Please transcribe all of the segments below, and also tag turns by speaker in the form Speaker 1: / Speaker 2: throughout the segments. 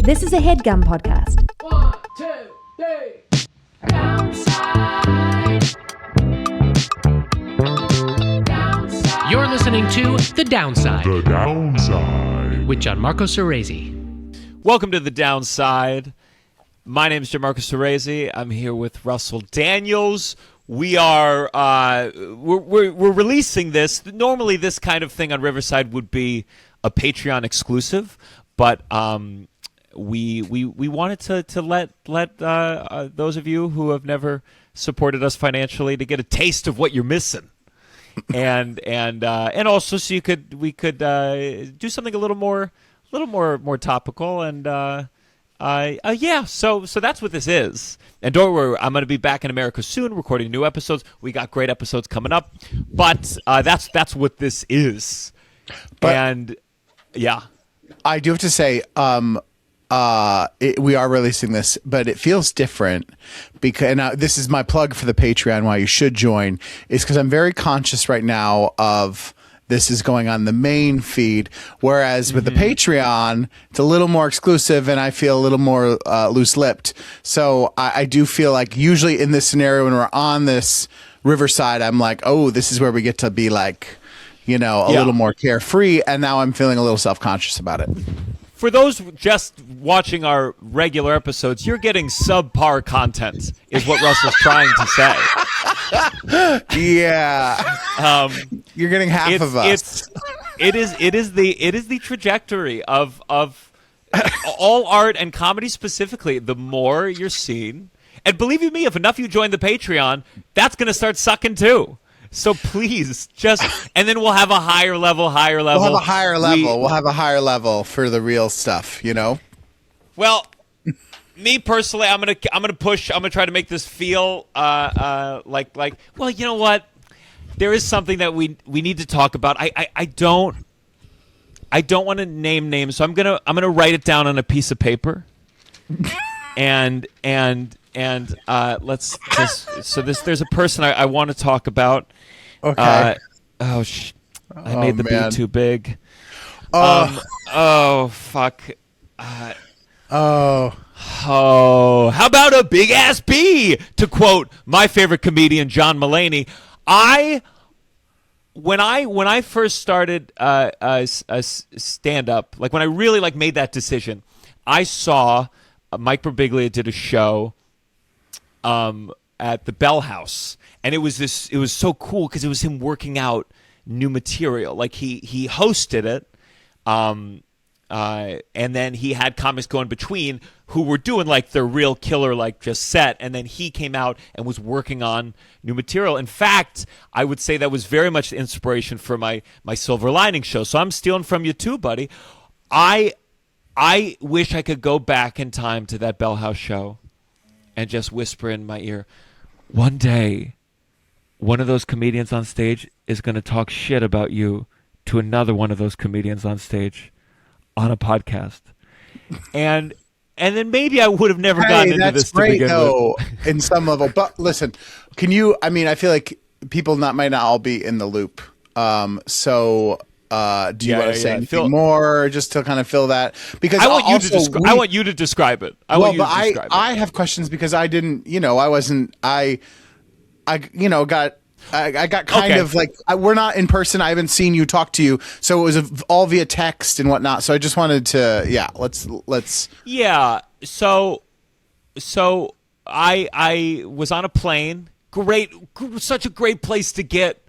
Speaker 1: This is a Headgum podcast.
Speaker 2: 1, 2, 3. Downside. Downside.
Speaker 3: You're listening to The Downside
Speaker 4: The Downside.
Speaker 3: with Gianmarco Soresi.
Speaker 5: Welcome to The Downside. My name is Gianmarco Soresi. I'm here with Russell Daniels. We are we're releasing this. Normally, this kind of thing on Riverside would be a Patreon exclusive, but we wanted to let those of you who have never supported us financially to get a taste of what you're missing, and also so we could do something a little more topical and. Yeah, so that's what this is. And don't worry, I'm going to be back in America soon, recording new episodes. We got great episodes coming up, but that's what this is.
Speaker 6: But
Speaker 5: and yeah,
Speaker 6: I do have to say, we are releasing this, but it feels different because this is my plug for the Patreon. Why you should join is because I'm very conscious right now of. This is going on the main feed, whereas with the Patreon, it's a little more exclusive, and I feel a little more loose-lipped. So I do feel like usually in this scenario when we're on this Riverside, I'm like, oh, this is where we get to be like, a little more carefree, and now I'm feeling a little self-conscious about it.
Speaker 5: for those just watching our regular episodes, you're getting subpar content, is what Russell's trying to say.
Speaker 6: Yeah, you're getting half of us.
Speaker 5: It is the trajectory of all art and comedy specifically. The more you're seen, and believe you me, if enough of you join the Patreon, that's going to start sucking too. So please, and then we'll have a higher level. We'll have a higher level.
Speaker 6: We'll have a higher level for the real stuff.
Speaker 5: Well, me personally, I'm gonna push. I'm gonna try to make this feel like. Well, you know what? There is something that we need to talk about. I don't want to name names, so I'm gonna write it down on a piece of paper, and let's just. So there's a person I want to talk about.
Speaker 6: Okay.
Speaker 5: I made the
Speaker 6: man.
Speaker 5: beat too big. Fuck.
Speaker 6: Oh,
Speaker 5: how about a big ass bee? To quote my favorite comedian, John Mulaney. When I first started stand up, like when I really made that decision, I saw Mike Birbiglia did a show at the Bell House, and it was so cool because it was him working out new material. Like he hosted it. And then he had comics go in between who were doing their real killer just set, and then he came out and was working on new material. In fact, I would say that was very much the inspiration for my Silver Lining show. So I'm stealing from you too, buddy. I wish I could go back in time to that Bell House show and just whisper in my ear, one day, one of those comedians on stage is going to talk shit about you to another one of those comedians on stage on a podcast, and then maybe I would have never gotten into this
Speaker 6: great,
Speaker 5: to begin
Speaker 6: though,
Speaker 5: with.
Speaker 6: in some level. But listen, can you? I mean, I feel like people might not all be in the loop. So do you want to say anything more, just to kind of fill that? Because
Speaker 5: I want you to describe it.
Speaker 6: I have questions because I didn't. I got kind of we're not in person. I haven't seen you, talk to you, so it was all via text and whatnot. So I just wanted to, let's.
Speaker 5: Yeah. So I was on a plane. Such a great place to get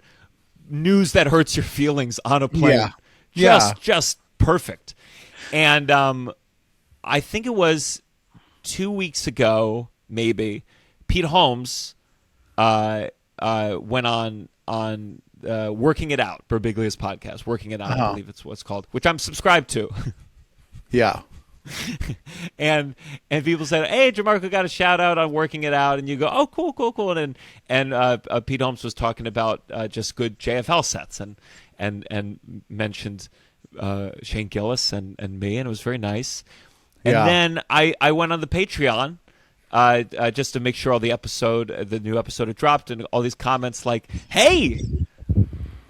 Speaker 5: news that hurts your feelings on a plane. Just perfect. And I think it was 2 weeks ago, maybe, Pete Holmes went on Working It Out, Birbiglia's podcast, Working It Out, I believe it's what's called, which I'm subscribed to.
Speaker 6: Yeah.
Speaker 5: and people said, hey, Gianmarco got a shout out on Working It Out, and you go, oh, cool. And Pete Holmes was talking about just good JFL sets and mentioned Shane Gillis and me, and it was very nice. And then I went on the Patreon just to make sure the new episode had dropped, and all these comments like, hey,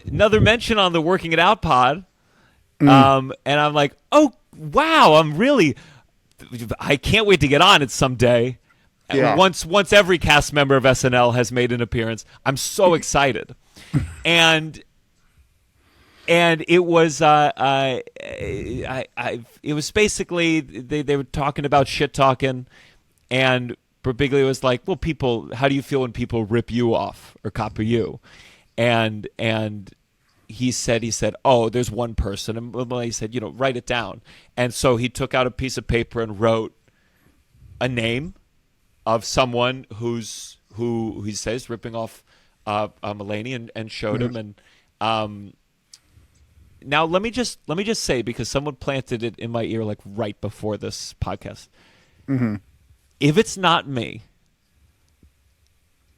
Speaker 5: another mention on the Working It Out pod. And I'm like, oh, wow, I'm really I can't wait to get on it someday.
Speaker 6: Yeah.
Speaker 5: Once every cast member of SNL has made an appearance, I'm so excited. and it was it was basically they were talking about shit talking, and Birbiglia was like, well, people, how do you feel when people rip you off or copy you? And he said, oh, there's one person. And he said, write it down. And so he took out a piece of paper and wrote a name of someone who he says ripping off Mulaney and showed him. And now let me just say, because someone planted it in my ear like right before this podcast.
Speaker 6: Mm-hmm.
Speaker 5: If it's not me,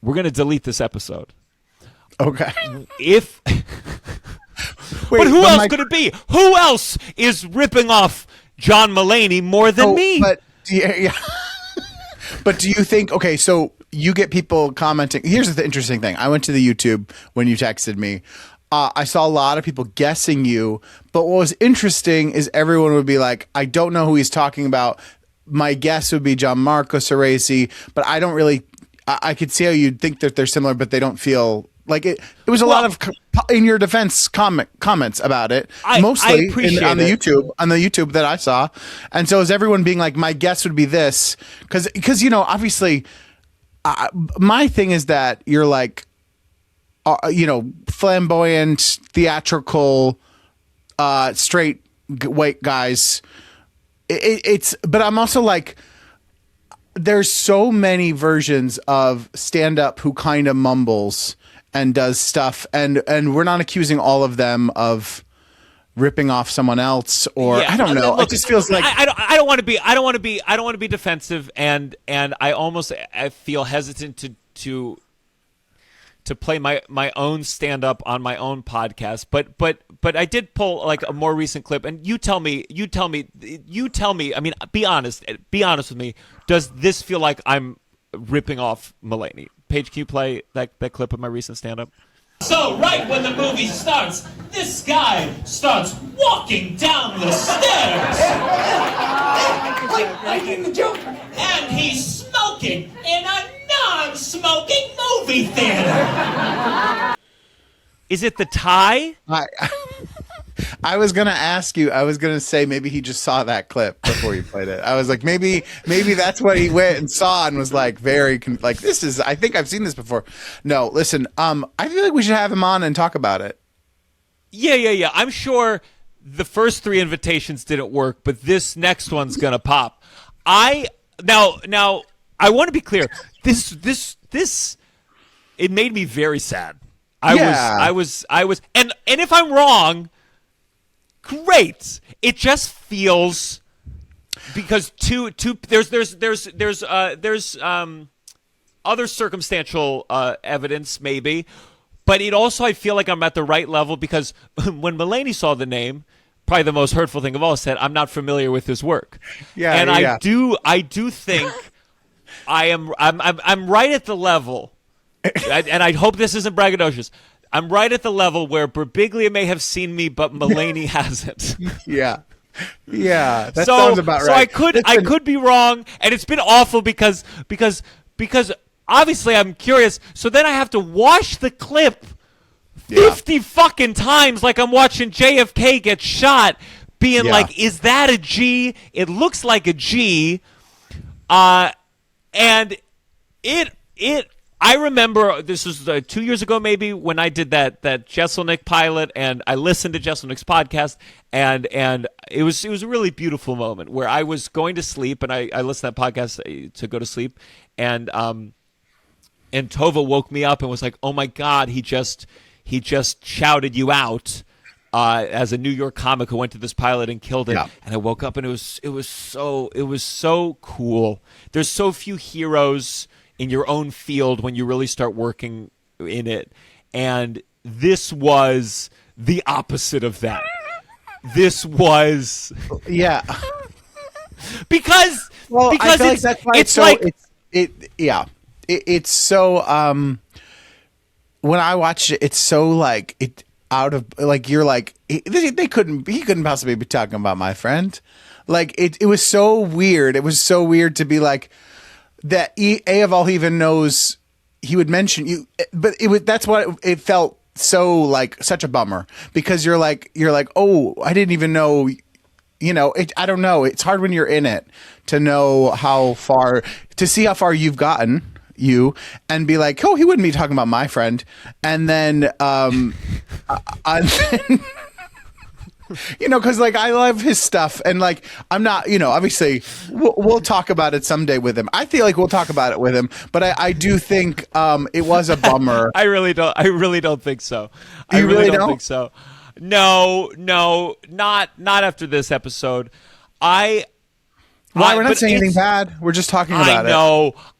Speaker 5: we're going to delete this episode.
Speaker 6: Okay.
Speaker 5: But who else could it be? Who else is ripping off John Mulaney more than me?
Speaker 6: But yeah. But do you think? Okay, so you get people commenting. Here's the interesting thing. I went to the YouTube when you texted me. I saw a lot of people guessing you. But what was interesting is everyone would be like, "I don't know who he's talking about." My guess would be Gianmarco Soresi, but I don't really. I could see how you'd think that they're similar, but they don't feel like it. It was a lot of, in your defense, comments about it, mostly on the YouTube that I saw, and so is everyone being like, my guess would be this, because obviously, my thing is that you're like, flamboyant, theatrical, straight white guys. But I'm also like, there's so many versions of stand-up who kind of mumbles and does stuff, and we're not accusing all of them of ripping off someone else, or I don't know. Look, it just feels like
Speaker 5: I don't want to be defensive, and I feel hesitant to play my own stand-up on my own podcast, but I did pull like a more recent clip, and you tell me. I mean, be honest with me. Does this feel like I'm ripping off Mulaney? Paige, can you play that clip of my recent stand-up?
Speaker 7: So right when the movie starts, this guy starts walking down the stairs.
Speaker 2: Making the joke.
Speaker 7: And he's smoking in a non-smoking movie theater.
Speaker 5: Is it the tie?
Speaker 6: I was gonna ask you. I was gonna say maybe he just saw that clip before you played it. I was like, maybe that's what he went and saw and was like this is. I think I've seen this before. No, listen. I feel like we should have him on and talk about it.
Speaker 5: Yeah. I'm sure the first 3 invitations didn't work, but this next one's gonna pop. Now I want to be clear. This it made me very sad. I was, and if I'm wrong, great. It just feels, because there's other circumstantial evidence maybe, but it also, I feel like I'm at the right level, because when Mulaney saw the name, probably the most hurtful thing of all, said, I'm not familiar with his work. I do think I'm right at the level. And I hope this isn't braggadocious. I'm right at the level where Birbiglia may have seen me, but Mulaney hasn't.
Speaker 6: Yeah. That sounds about right.
Speaker 5: So I could be wrong, and it's been awful because obviously I'm curious. So then I have to watch the clip 50 fucking times, like I'm watching JFK get shot, being like, "Is that a G? It looks like a G." And it. I remember this was 2 years ago, maybe, when I did that Jeselnik pilot, and I listened to Jeselnik's podcast, and it was a really beautiful moment where I was going to sleep, and I listened to that podcast to go to sleep, and Tovah woke me up and was like, "Oh my God, he just shouted you out as a New York comic who went to this pilot and killed it." And I woke up, and it was so cool. There's so few heroes in your own field when you really start working in it, and this was the opposite of that. This was because it's,
Speaker 6: that's why
Speaker 5: it's
Speaker 6: so,
Speaker 5: like
Speaker 6: it's so when I watched it, it's so like it out of like, you're like, he couldn't possibly be talking about my friend. Like it was so weird. It was so weird to be like that. Aval even knows he would mention you, but that's what it felt so like such a bummer because you're like, oh, I didn't even know. I don't know. It's hard when you're in it to know to see how far you've gotten. And be like, oh, he wouldn't be talking about my friend, and then because like I love his stuff, and like I'm not, obviously we'll talk about it someday with him. I feel like we'll talk about it with him, but I do think it was a bummer.
Speaker 5: I really don't think so.
Speaker 6: You
Speaker 5: I really
Speaker 6: don't
Speaker 5: think so. No, not after this episode.
Speaker 6: Why? We're not saying anything bad. We're just talking about it.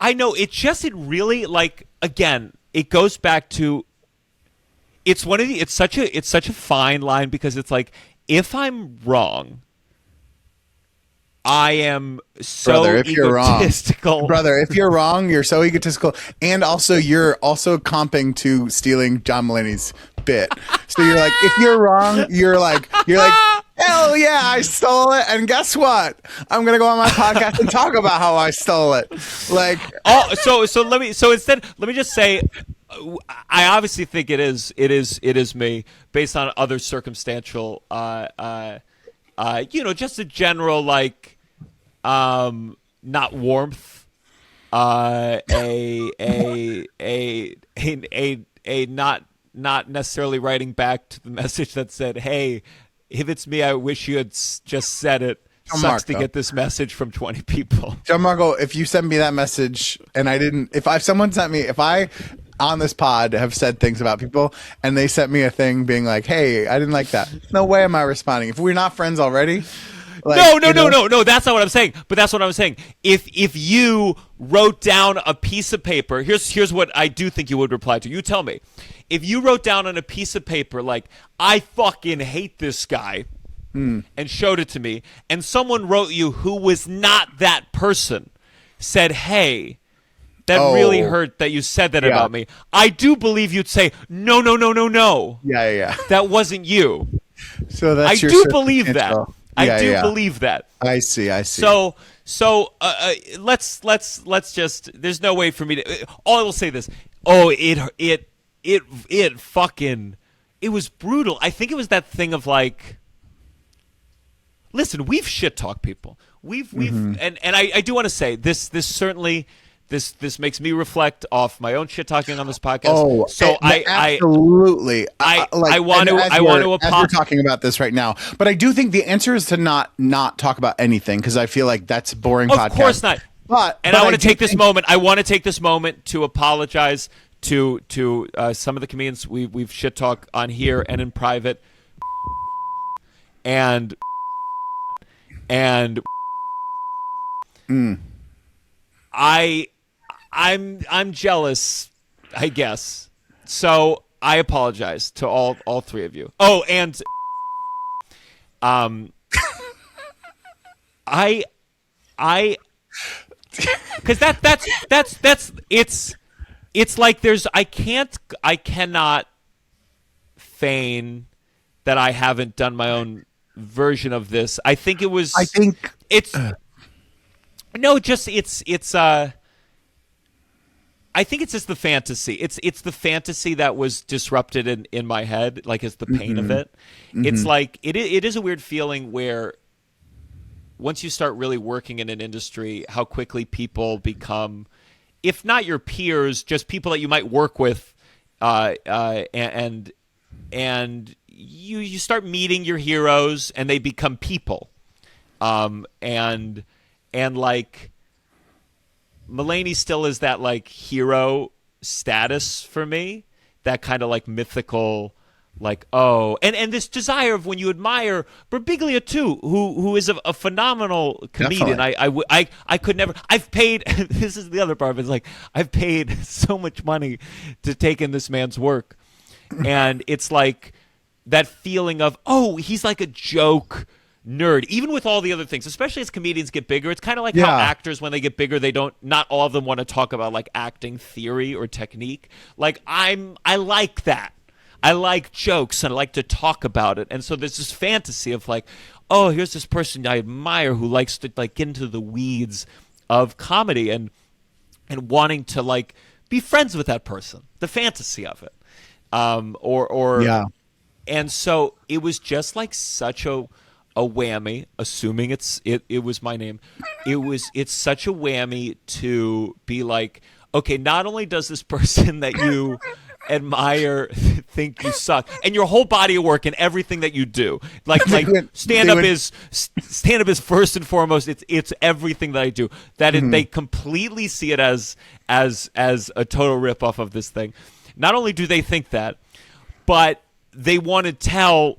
Speaker 5: I know. It really, like, again, it goes back to, it's such a fine line because it's like, if I'm wrong, I am so egotistical.
Speaker 6: Brother, if you're wrong, you're so egotistical. And also, you're also comping to stealing John Mulaney's bit. So you're like, if you're wrong, you're like, hell yeah, I stole it. And guess what? I'm going to go on my podcast and talk about how I stole it. Like,
Speaker 5: let me just say, I obviously think it is me based on other circumstantial, just a general, like, not warmth, not necessarily writing back to the message that said, hey, if it's me, I wish you had just said it. Sucks to get this message from 20 people.
Speaker 6: Gianmarco, if you send me that message and I didn't, if I on this pod have said things about people and they sent me a thing being like, hey, I didn't like that. No way am I responding. If we're not friends already. Like,
Speaker 5: no. That's not what I'm saying. But that's what I was saying. If you wrote down a piece of paper, here's what I do think you would reply to. You tell me. If you wrote down on a piece of paper, like, I fucking hate this guy, and showed it to me, and someone wrote you who was not that person, said, hey, that really hurt that you said that about me, I do believe you'd say, no.
Speaker 6: Yeah.
Speaker 5: That wasn't you.
Speaker 6: So that's
Speaker 5: I do believe that. I do believe that.
Speaker 6: I see.
Speaker 5: So let's just. There's no way for me to. All I will say this. Oh, it fucking. It was brutal. I think it was that thing of like. Listen, we've shit talked people. We've and I do want to say this certainly. This makes me reflect off my own shit talking on this podcast.
Speaker 6: Oh,
Speaker 5: so
Speaker 6: absolutely.
Speaker 5: I want to
Speaker 6: we're talking about this right now, but I do think the answer is to not talk about anything because I feel like that's a boring podcast.
Speaker 5: Of course not. But I want to take this moment. I want to take this moment to apologize to some of the comedians we've shit talked on here and in private, and. I'm jealous, I guess. So I apologize to all three of you. Oh, and I because that's it's like there's I cannot feign that I haven't done my own version of this. I think it's no, just it's I think it's just the fantasy. It's the fantasy that was disrupted in my head, like it's the pain of it. It's like it is a weird feeling where once you start really working in an industry, how quickly people become, if not your peers, just people that you might work with, and you start meeting your heroes and they become people, and like. Mulaney still is that like hero status for me, that kind of like mythical, like and this desire of when you admire Birbiglia too, who is a phenomenal comedian. I could never. I've paid. This is the other part of it. It's like I've paid so much money to take in this man's work, and it's like that feeling of he's like a joke nerd, even with all the other things, especially as comedians get bigger. It's kind of like how actors, when they get bigger, not all of them want to talk about like acting theory or technique. Like I like that. I like jokes and I like to talk about it. And so there's this fantasy of like, oh, here's this person I admire who likes to like get into the weeds of comedy and wanting to like be friends with that person, the fantasy of it,
Speaker 6: Yeah.
Speaker 5: and so it was just like such a whammy, assuming it was my name. It's such a whammy to be like, okay, not only does this person that you admire think you suck, and your whole body of work and everything that you do, like stand up is first and foremost. It's everything that I do. They completely see it as a total ripoff of this thing. Not only do they think that, but they want to tell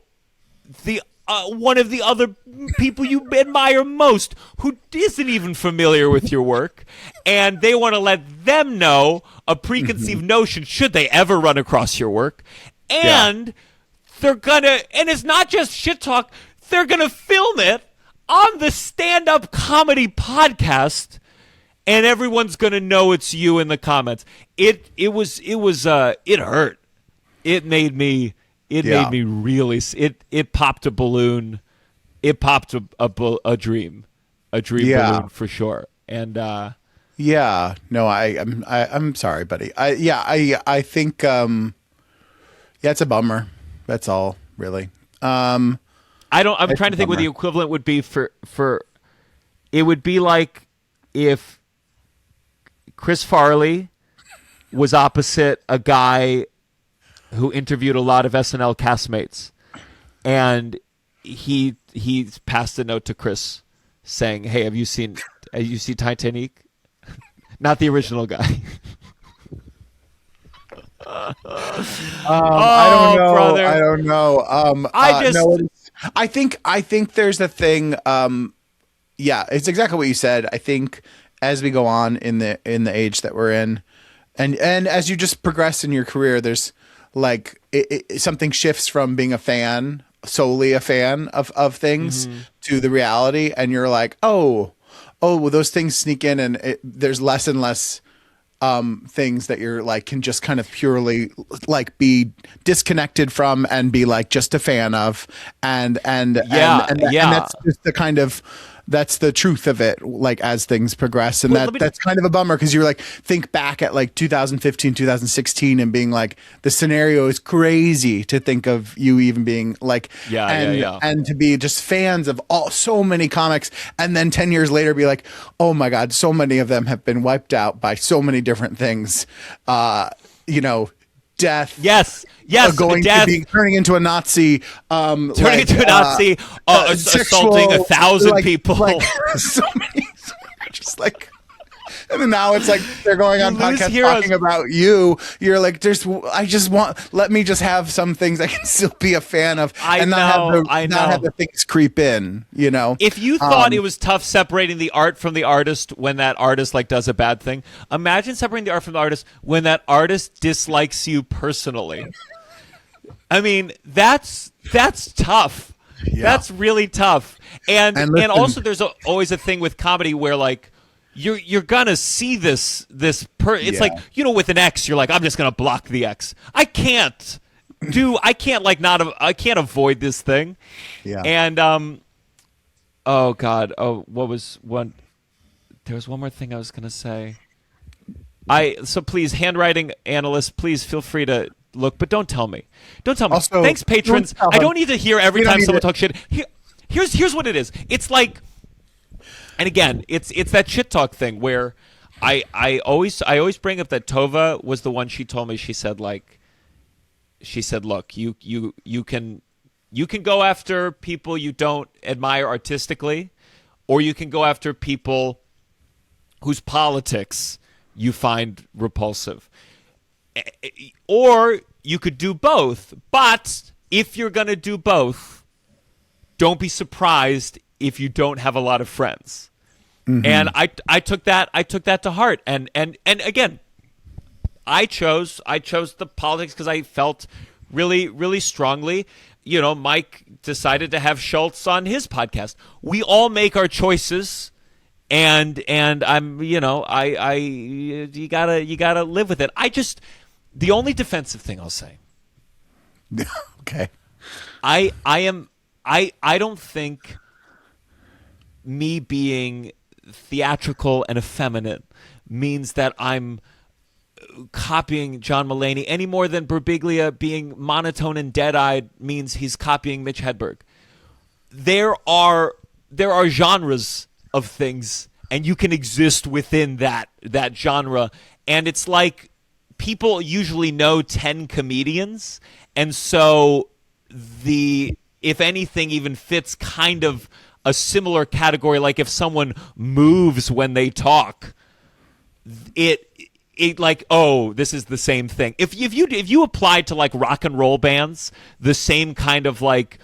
Speaker 5: the one of the other people you admire most who isn't even familiar with your work, and they want to let them know a preconceived notion should they ever run across your work. And they're gonna, and it's not just shit talk, they're gonna film it on the stand-up comedy podcast, and everyone's gonna know it's you in the comments. It hurt. It made me really. It popped a balloon. It popped a dream balloon for sure. And
Speaker 6: yeah, no, I'm sorry, buddy. I think it's a bummer. That's all, really. I'm
Speaker 5: trying to think what the equivalent would be for. It would be like if Chris Farley was opposite a guy who interviewed a lot of SNL castmates, and he passed a note to Chris saying, "Hey, have you seen Titanic?" Not the original guy.
Speaker 6: I don't know,
Speaker 5: brother.
Speaker 6: I don't know. I think there's a thing. It's exactly what you said. I think as we go on in the age that we're in, and as you just progress in your career, there's like something shifts from being solely a fan of things to the reality, and you're like, well, those things sneak in, and there's less and less things that you're like can just kind of purely like be disconnected from and be like just a fan of, and that's just the kind of. That's the truth of it, like as things progress. And that's kind of a bummer because you're like, think back at like 2015, 2016 and being like, the scenario is crazy to think of you even being like, and to be just fans of so many comics. And then 10 years later be like, oh my God, so many of them have been wiped out by so many different things. Death.
Speaker 5: Yes.
Speaker 6: Turning into a Nazi.
Speaker 5: Assaulting 1,000 people.
Speaker 6: Like, so many. Just like, and then now it's like they're going on podcasts talking about you. You're like, let me just have some things I can still be a fan of, and not have the things creep in. You know,
Speaker 5: if you thought it was tough separating the art from the artist when that artist like does a bad thing, imagine separating the art from the artist when that artist dislikes you personally. I mean, that's tough. Yeah. That's really tough. And also there's always a thing with comedy where like you're gonna see this it's like, with an ex, you're like, I'm just gonna block the ex. I can't avoid this thing. Yeah. And oh God, what was one? There was one more thing I was gonna say. So please, handwriting analysts, please feel free to look, but don't tell me. Also, thanks, patrons. I don't need to hear every time someone talks shit. Here's what it is. It's like, and again, it's that shit talk thing where I always bring up that Tovah was the one. She told me. She said, look, you can go after people you don't admire artistically, or you can go after people whose politics you find repulsive. Or you could do both. But if you're going to do both, don't be surprised if you don't have a lot of friends. Mm-hmm. And I took that to heart. And again, I chose the politics because I felt really, really strongly. Mike decided to have Schultz on his podcast. We all make our choices. And I'm, you gotta live with it. The only defensive thing I'll say.
Speaker 6: Okay.
Speaker 5: I am I don't think me being theatrical and effeminate means that I'm copying John Mulaney any more than Birbiglia being monotone and dead-eyed means he's copying Mitch Hedberg. There are genres of things, and you can exist within that genre. And it's like people usually know 10 comedians, and so if anything even fits kind of a similar category, like if someone moves when they talk, it like, oh, this is the same thing. If you applied to like rock and roll bands, the same kind of like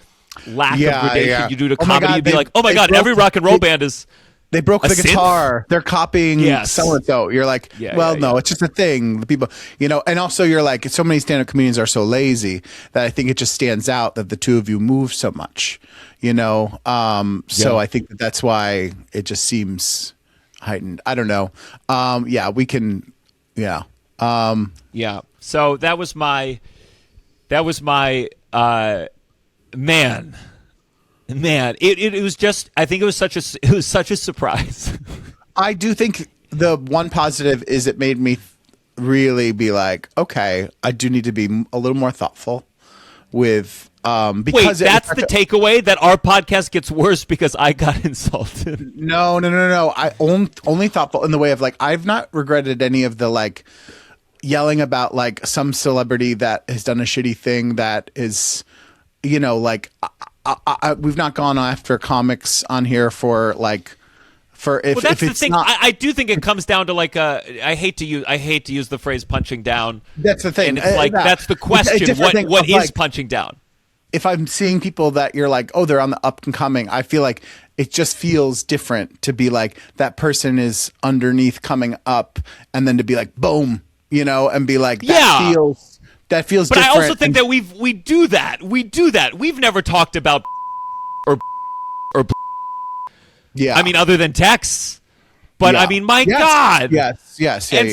Speaker 5: lack of gradation you do to comedy, you'd be like, oh my God, every rock and roll band is.
Speaker 6: They broke the
Speaker 5: synth?
Speaker 6: guitar. They're copying so and so. You're like, no, it's just a thing. The people, and also you're like, so many stand-up comedians are so lazy that I think it just stands out that the two of you move so much. So I think that's why it just seems heightened. I don't know. We can. Yeah.
Speaker 5: So that was my man. It was just, I think it was such a surprise.
Speaker 6: I do think the one positive is it made me really be like, okay, I do need to be a little more thoughtful with because
Speaker 5: wait, that's the takeaway, that our podcast gets worse because I got insulted.
Speaker 6: No. I only thoughtful in the way of like, I've not regretted any of the like yelling about like some celebrity that has done a shitty thing that is, like we've not gone after comics on here for like. That's
Speaker 5: the
Speaker 6: it's
Speaker 5: thing.
Speaker 6: Not,
Speaker 5: I do think it comes down to like I hate to use the phrase punching down.
Speaker 6: That's the thing.
Speaker 5: And it's like that's the question. What is like, punching down?
Speaker 6: If I'm seeing people that you're like, oh, they're on the up and coming, I feel like it just feels different to be like that person is underneath coming up, and then to be like boom, and be like that feels
Speaker 5: But
Speaker 6: different.
Speaker 5: I also think that we do that. We've never talked about or.
Speaker 6: Yeah,
Speaker 5: I mean, other than texts, but I mean, my God,
Speaker 6: yes,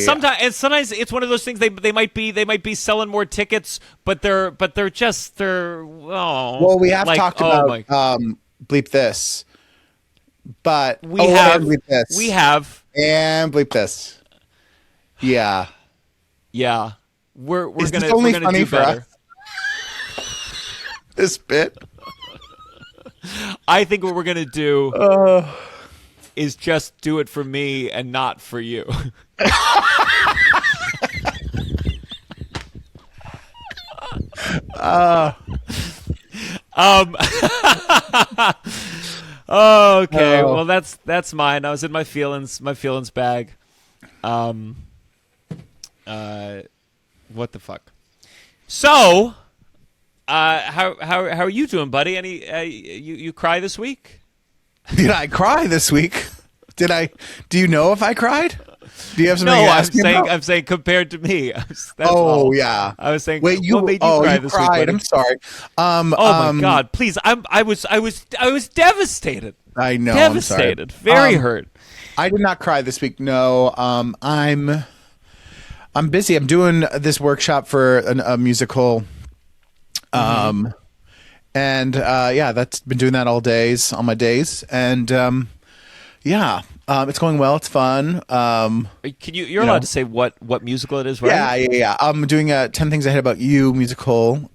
Speaker 5: sometimes it's one of those things. They might be selling more tickets, but they're
Speaker 6: Well, we have talked about bleep this, but
Speaker 5: we have
Speaker 6: bleep this.
Speaker 5: We have
Speaker 6: and bleep this. Yeah.
Speaker 5: We're
Speaker 6: Is
Speaker 5: gonna
Speaker 6: this only
Speaker 5: we're gonna
Speaker 6: funny
Speaker 5: do
Speaker 6: for
Speaker 5: better.
Speaker 6: This bit.
Speaker 5: I think what we're gonna do is just do it for me and not for you. Okay, well that's mine. I was in my feelings bag. What the fuck? So. How are you doing, buddy? You cry this week?
Speaker 6: Did I cry this week? Do you know if I cried? Do you have something?
Speaker 5: No, I'm saying compared to me.
Speaker 6: Yeah.
Speaker 5: I was saying.
Speaker 6: Wait,
Speaker 5: what made you cry this
Speaker 6: cried.
Speaker 5: week? Buddy?
Speaker 6: I'm sorry.
Speaker 5: My God! Please, I was devastated.
Speaker 6: I know.
Speaker 5: Devastated. Very hurt.
Speaker 6: I did not cry this week. No. I'm busy. I'm doing this workshop for a musical. That's been doing that all my days, and it's going well. It's fun.
Speaker 5: You're allowed to say what musical it is, right?
Speaker 6: Yeah. I'm doing a 10 Things I Hate About You musical,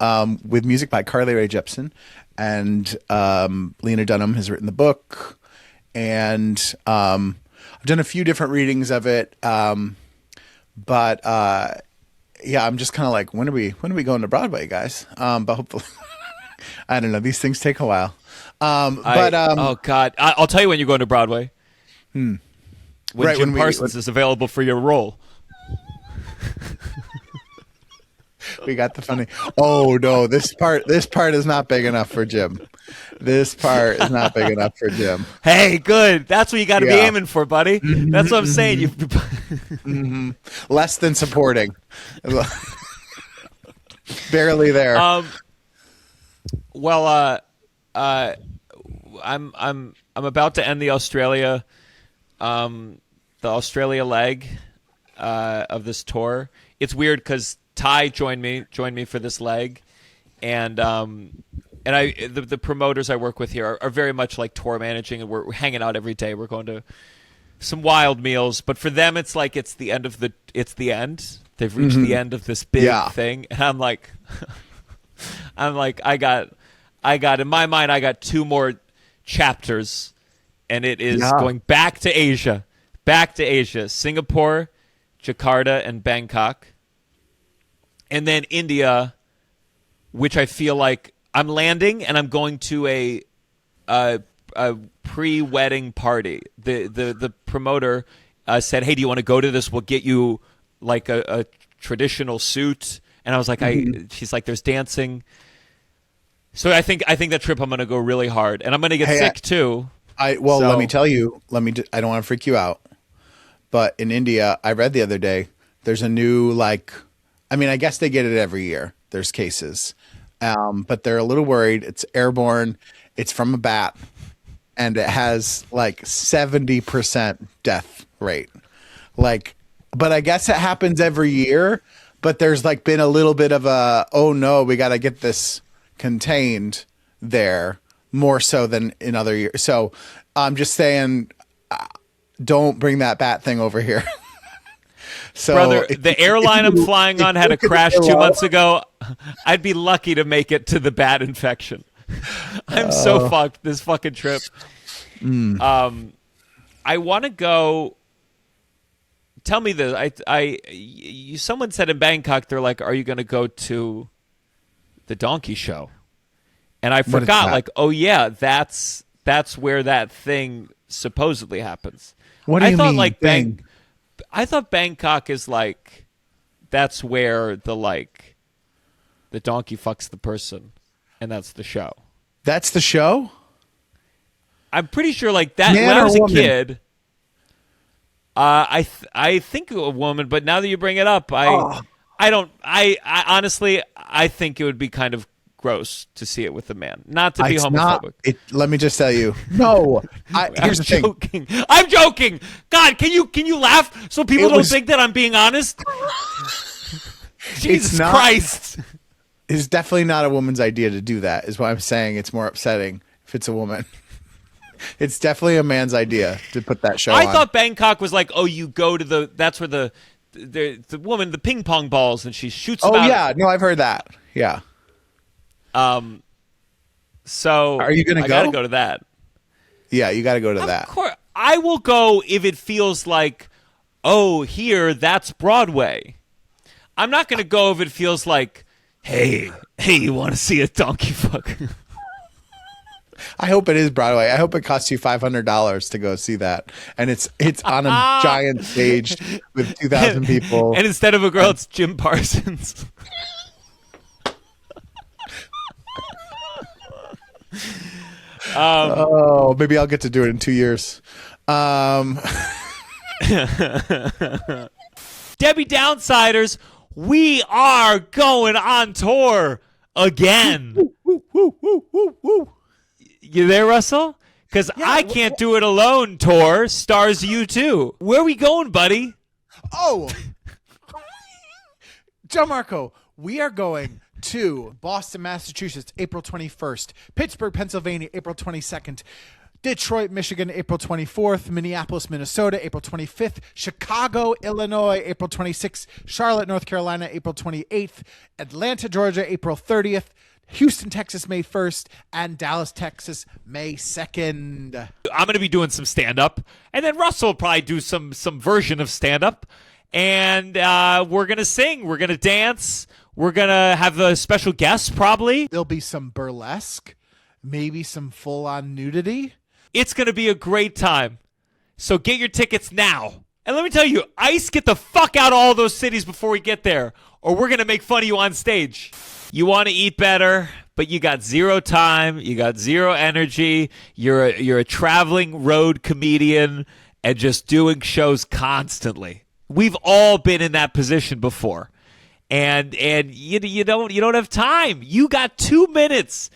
Speaker 6: with music by Carly Rae Jepsen, and Lena Dunham has written the book, and I've done a few different readings of it, but I'm just kind of like, when are we going to Broadway, guys? But hopefully, I don't know. These things take a while.
Speaker 5: Oh God, I'll tell you when you're going to Broadway. When Jim Parsons is available for your role.
Speaker 6: We got the funny. Oh no, this part is not big enough for Jim. This part is not big enough for Jim.
Speaker 5: Hey, good. That's what you got to be aiming for, buddy. That's what I'm saying.
Speaker 6: Less than supporting. Barely there.
Speaker 5: I'm about to end the Australia leg of this tour. It's weird because Ty joined me for this leg, and and the promoters I work with here are very much like tour managing, and we're hanging out every day. We're going to some wild meals, but for them it's like it's the end. They've reached the end of this big thing, and I'm like I got in my mind I got 2 more chapters, and it is going back to Asia, Singapore, Jakarta, and Bangkok, and then India, which I feel like I'm landing, and I'm going to a pre-wedding party. The promoter said, "Hey, do you want to go to this? We'll get you like a traditional suit." And I was like, she's like, "There's dancing." So I think that trip I'm going to go really hard, and I'm going to get sick too.
Speaker 6: Let me tell you. I don't want to freak you out, but in India, I read the other day, there's a new I guess they get it every year. There's cases, but they're a little worried. It's airborne. It's from a bat, and it has like 70% death rate. But I guess it happens every year. But there's like been a little bit of a, oh no, we got to get this contained there more so than in other years. So I'm just saying, don't bring that bat thing over here. So
Speaker 5: brother, the airline I'm flying on had a crash 2 months ago. I'd be lucky to make it to the bat infection. I'm so fucked this fucking trip. I want to go. Tell me this. Someone said in Bangkok, they're like, "Are you going to go to the donkey show?" And I forgot. Like, oh yeah, that's where that thing supposedly happens.
Speaker 6: What do you mean?
Speaker 5: Like I thought Bangkok is like that's where the donkey fucks the person, and that's the show.
Speaker 6: That's the show?
Speaker 5: I'm pretty sure like that.
Speaker 6: Man
Speaker 5: when I was
Speaker 6: or woman?
Speaker 5: A kid, I think a woman, but now that you bring it up, I honestly I think it would be kind of gross to see it with a man. Not to be homophobic.
Speaker 6: Let me just tell you. No. Here's the
Speaker 5: thing. I'm joking. God, can you laugh so people don't think that I'm being honest? Jesus Christ.
Speaker 6: It's definitely not a woman's idea to do that, is what I'm saying. It's more upsetting if it's a woman. It's definitely a man's idea to put that show on.
Speaker 5: I thought Bangkok was like, oh, you go to that's where the woman, the ping pong balls, and she shoots them out.
Speaker 6: Oh, yeah. No, I've heard that. Yeah.
Speaker 5: So
Speaker 6: are you going to go?
Speaker 5: I got to go to that.
Speaker 6: Yeah, you got to go to that.
Speaker 5: Of course. I will go if it feels like, oh, here, that's Broadway. I'm not going to go if it feels like, hey, you want to see a donkey fuck?
Speaker 6: I hope it is Broadway. I hope it costs you $500 to go see that, and it's on a giant stage with 2,000 people.
Speaker 5: And instead of a girl, it's Jim Parsons.
Speaker 6: Maybe I'll get to do it in 2 years.
Speaker 5: Debbie Downsiders, we are going on tour again. Woo. You there, Russell? Because I can't do it alone. Tour stars you too. Where are we going, buddy?
Speaker 6: Oh, Gianmarco, we are going to Boston, Massachusetts, April 21st, Pittsburgh, Pennsylvania, April 22nd, Detroit, Michigan, April 24th, Minneapolis, Minnesota, April 25th, Chicago, Illinois, April 26th, Charlotte, North Carolina, April 28th, Atlanta, Georgia, April 30th, Houston, Texas, May 1st, and Dallas, Texas, May 2nd.
Speaker 5: I'm going to be doing some stand-up, and then Russell will probably do some version of stand-up, and we're going to sing, we're going to dance, we're going to have a special guest probably.
Speaker 6: There'll be some burlesque, maybe some full-on nudity.
Speaker 5: It's going to be a great time, so get your tickets now. And let me tell you, ICE, get the fuck out of all those cities before we get there, or we're going to make fun of you on stage. You want to eat better, but you got zero time, you got zero energy, you're a traveling road comedian and just doing shows constantly. We've all been in that position before. And you don't have time. You got 2 minutes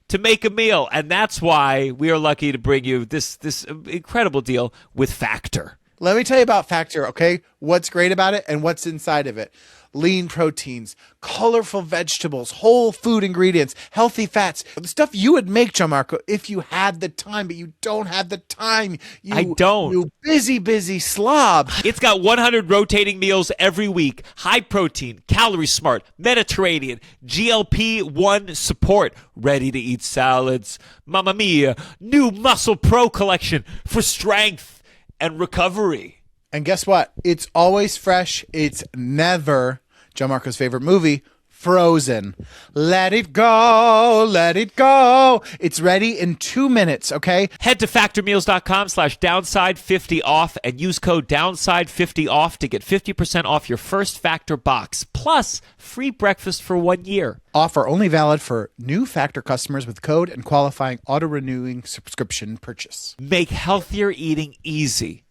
Speaker 5: to make a meal, and that's why we are lucky to bring you this incredible deal with Factor.
Speaker 6: Let me tell you about Factor, okay? What's great about it and what's inside of it. Lean proteins, colorful vegetables, whole food ingredients, healthy fats. The stuff you would make, Gianmarco, if you had the time, but you don't have the time.
Speaker 5: I don't.
Speaker 6: You busy slob.
Speaker 5: It's got 100 rotating meals every week. High protein, calorie smart, Mediterranean, GLP-1 support, ready to eat salads. Mamma mia, new Muscle Pro collection for strength and recovery.
Speaker 6: And guess what? It's always fresh. It's never Gianmarco's favorite movie, Frozen. Let it go. Let it go. It's ready in 2 minutes, okay?
Speaker 5: Head to factormeals.com/downside50off and use code downside50off to get 50% off your first Factor box, plus free breakfast for 1 year.
Speaker 6: Offer only valid for new Factor customers with code and qualifying auto-renewing subscription purchase.
Speaker 5: Make healthier eating easy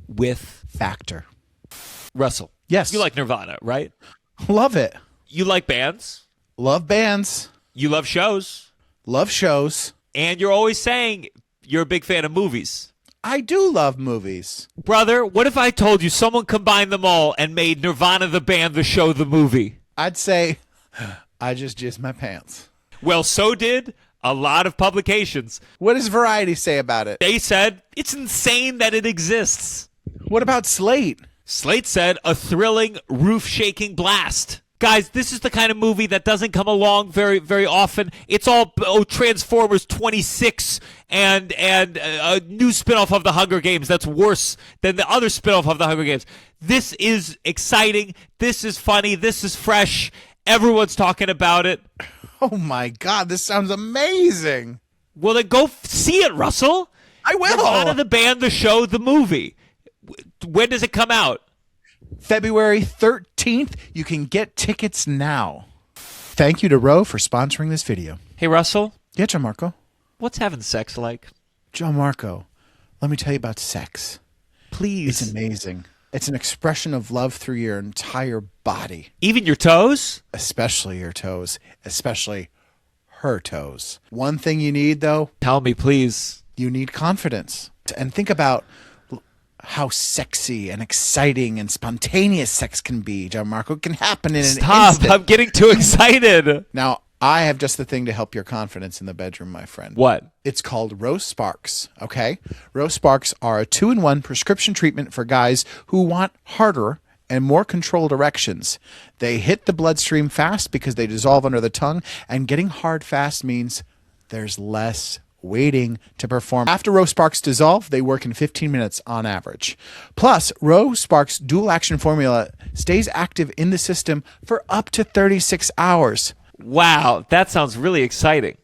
Speaker 5: with
Speaker 6: Factor.
Speaker 5: Russell.
Speaker 6: Yes.
Speaker 5: You like Nirvana, right?
Speaker 6: Love it.
Speaker 5: You like bands.
Speaker 6: Love bands.
Speaker 5: You love shows.
Speaker 6: Love shows.
Speaker 5: And you're always saying you're a big fan of movies.
Speaker 6: I do love movies.
Speaker 5: Brother, what if I told you someone combined them all and made Nirvana the band, the show, the movie?
Speaker 6: I'd say I just jizzed my pants.
Speaker 5: Well, so did a lot of publications.
Speaker 6: What does Variety say about it?
Speaker 5: They said it's insane that it exists.
Speaker 6: What about Slate?
Speaker 5: Slate said a thrilling, roof-shaking blast. Guys, this is the kind of movie that doesn't come along very, very often. It's all Transformers 26 and a new spinoff of the Hunger Games that's worse than the other spinoff of the Hunger Games. This is exciting. This is funny. This is fresh. Everyone's talking about it.
Speaker 6: Oh my God, this sounds amazing.
Speaker 5: Well, then go see it, Russell.
Speaker 6: I will.
Speaker 5: Nirvana the band, the show, the movie. When does it come out?
Speaker 6: February 13th. You can get tickets now. Thank you to Roe for sponsoring this video.
Speaker 5: Hey, Russell.
Speaker 6: Yeah, Gianmarco.
Speaker 5: What's having sex like?
Speaker 6: Gianmarco, let me tell you about sex.
Speaker 5: Please.
Speaker 6: It's amazing. It's an expression of love through your entire body.
Speaker 5: Even your toes?
Speaker 6: Especially your toes. Especially her toes. One thing you need, though,
Speaker 5: Tell me, please.
Speaker 6: you need confidence. And think about how sexy and exciting and spontaneous sex can be, Gianmarco. It can happen in an
Speaker 5: Stop.
Speaker 6: instant.
Speaker 5: I'm getting too excited.
Speaker 6: Now, I have just the thing to help your confidence in the bedroom, my friend.
Speaker 5: What?
Speaker 6: It's called Rose Sparks, okay? Rose Sparks are a 2-in-1 prescription treatment for guys who want harder and more controlled erections. They hit the bloodstream fast because they dissolve under the tongue, and getting hard fast means there's less waiting to perform. After Rose Sparks dissolve, they work in 15 minutes on average. Plus, Rose Sparks dual action formula stays active in the system for up to 36 hours.
Speaker 5: Wow, that sounds really exciting.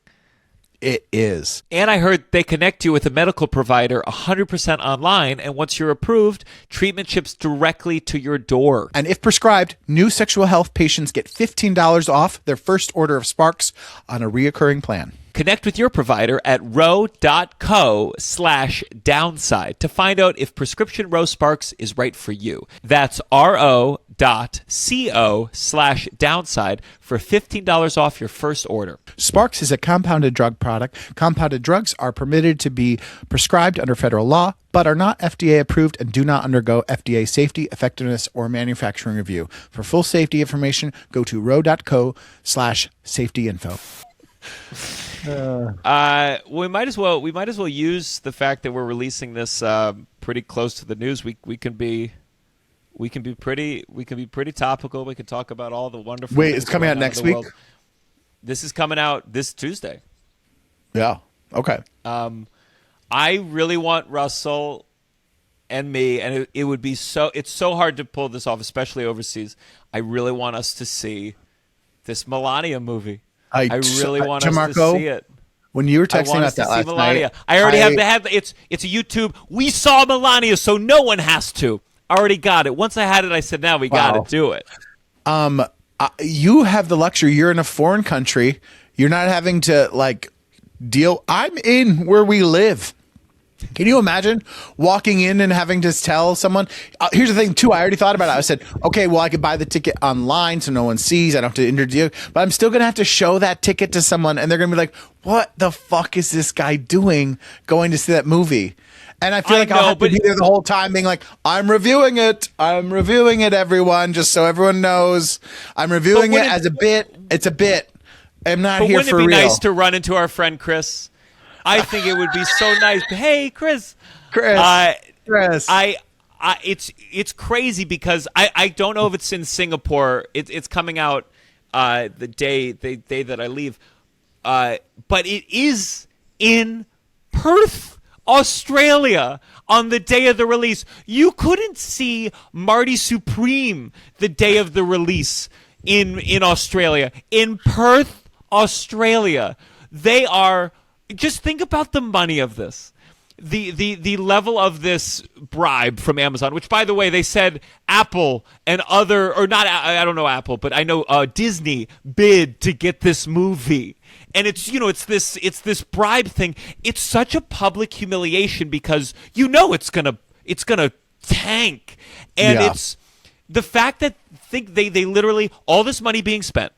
Speaker 6: It is.
Speaker 5: And I heard they connect you with a medical provider 100% online, and once you're approved, treatment ships directly to your door.
Speaker 6: And if prescribed, new sexual health patients get $15 off their first order of Sparks on a reoccurring plan.
Speaker 5: Connect with your provider at ro.co/downside to find out if prescription Rose Sparks is right for you. That's ro.co/downside for $15 off your first order.
Speaker 6: Sparks is a compounded drug product. Compounded drugs are permitted to be prescribed under federal law, but are not FDA approved and do not undergo FDA safety, effectiveness, or manufacturing review. For full safety information, go to ro.co/safety-info.
Speaker 5: We might as well use the fact that we're releasing this pretty close to the news. We can be pretty topical. We can talk about all the wonderful.
Speaker 6: Wait,
Speaker 5: things
Speaker 6: it's coming
Speaker 5: going
Speaker 6: out
Speaker 5: on in
Speaker 6: next
Speaker 5: the
Speaker 6: week?
Speaker 5: world. This is coming out this Tuesday.
Speaker 6: Yeah. Okay.
Speaker 5: I really want Russell and me, and it would be it's so hard to pull this off, especially overseas. I really want us to see this Melania movie. I really want us
Speaker 6: Gianmarco,
Speaker 5: to see it.
Speaker 6: When you were texting about that last
Speaker 5: Melania.
Speaker 6: night,
Speaker 5: I already have it's a YouTube. We saw Melania, so no one has to. I already got it. Once I had it, I said, now we got to do it.
Speaker 6: You have the luxury. You're in a foreign country. You're not having to deal. I'm in where we live. Can you imagine walking in and having to tell someone? Here's the thing, too. I already thought about it. I said, okay, well, I could buy the ticket online so no one sees. I don't have to introduce, but I'm still going to have to show that ticket to someone, and they're going to be like, what the fuck is this guy doing going to see that movie? And I feel
Speaker 5: I
Speaker 6: like I'll
Speaker 5: know,
Speaker 6: have to
Speaker 5: but-
Speaker 6: be there the whole time being like, I'm reviewing it, everyone, just so everyone knows. I'm reviewing it as a bit. It's a bit. I'm not
Speaker 5: But
Speaker 6: here
Speaker 5: wouldn't
Speaker 6: for
Speaker 5: it be
Speaker 6: real.
Speaker 5: nice to run into our friend Chris? I think it would be so nice. Hey, Chris.
Speaker 6: Chris.
Speaker 5: It's crazy because I don't know if it's in Singapore. It's coming out the day that I leave. But it is in Perth, Australia, on the day of the release. You couldn't see Marty Supreme the day of the release in Australia. In Perth, Australia, they are. Just think about the money of this. The level of this bribe from Amazon, which, by the way, they said Apple and other, or not, I don't know Apple, but I know Disney bid to get this movie. And it's this bribe thing. It's such a public humiliation because it's gonna tank. And it's the fact that they literally, all this money being spent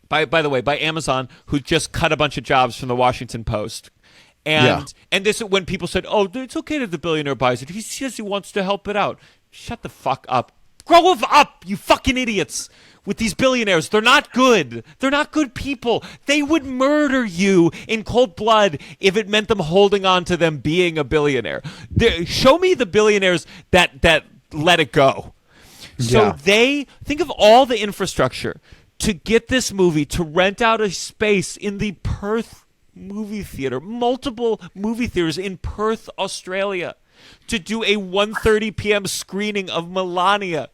Speaker 5: by the way, by Amazon, who just cut a bunch of jobs from the Washington Post. And this, when people said, "Oh, it's okay that the billionaire buys it. He says he wants to help it out." Shut the fuck up. Grow up, you fucking idiots. With these billionaires, they're not good. They're not good people. They would murder you in cold blood if it meant them holding on to them being a billionaire. Show me the billionaires that let it go. So they think of all the infrastructure to get this movie, to rent out a space in the Perth movie theater, multiple movie theaters in Perth, Australia, to do a 1:30 p.m. screening of Melania.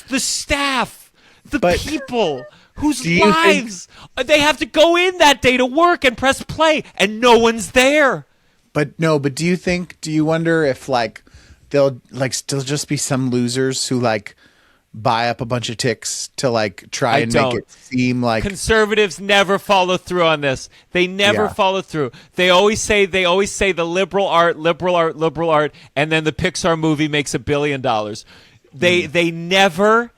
Speaker 5: The staff, the people whose lives they have to go in that day to work and press play, and no one's there.
Speaker 6: But do you wonder if like they'll like still just be some losers who like buy up a bunch of ticks to like try and make it seem like
Speaker 5: conservatives never follow through on this. They never follow through. They always say the liberal art, and then the Pixar movie makes $1 billion. They never.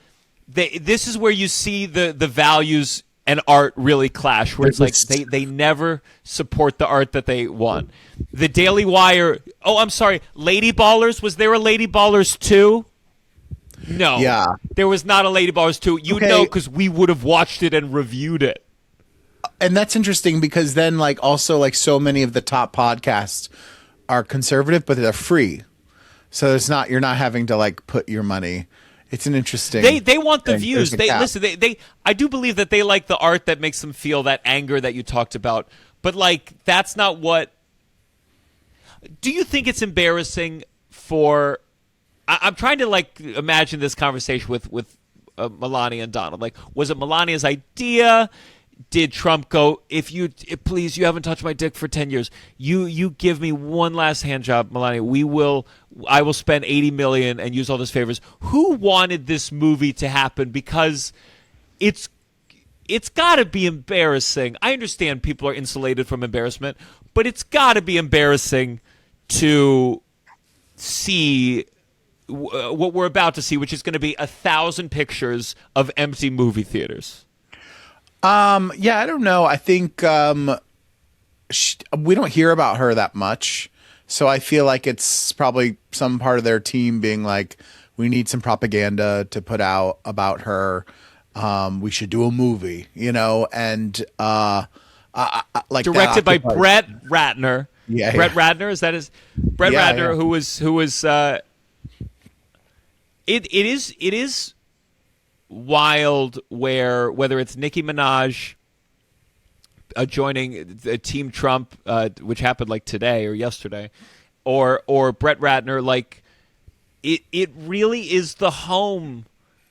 Speaker 5: This is where you see the values and art really clash, where it's like they never support the art that they want. The Daily Wire. Oh, I'm sorry. Lady Ballers. Was there a Lady Ballers 2? No.
Speaker 6: Yeah.
Speaker 5: There was not a Lady Ballers 2. You know, because we would have watched it and reviewed it.
Speaker 6: And that's interesting because then like also like so many of the top podcasts are conservative, but they're free. So it's not, you're not having to like put your money. It's an interesting.
Speaker 5: They want the views. I do believe that they like the art that makes them feel that anger that you talked about. But like that's not what. Do you think it's embarrassing for? I'm trying to like imagine this conversation with Melania and Donald. Like, was it Melania's idea? Did Trump go, please, you haven't touched my dick for 10 years. You give me one last hand job, Melania. I will spend $80 million and use all those favors. Who wanted this movie to happen? Because it's got to be embarrassing. I understand people are insulated from embarrassment, but it's got to be embarrassing to see what we're about to see, which is going to be 1,000 pictures of empty movie theaters.
Speaker 6: Yeah, I don't know. I think we don't hear about her that much. So I feel like it's probably some part of their team being like, we need some propaganda to put out about her. We should do a movie, and like
Speaker 5: directed by Brett Ratner.
Speaker 6: Yeah,
Speaker 5: Brett Ratner, is that his? Brett Ratner,
Speaker 6: yeah.
Speaker 5: who was it is wild whether it's Nicki Minaj joining Team Trump, which happened like today or yesterday, or Brett Ratner, like it really is the home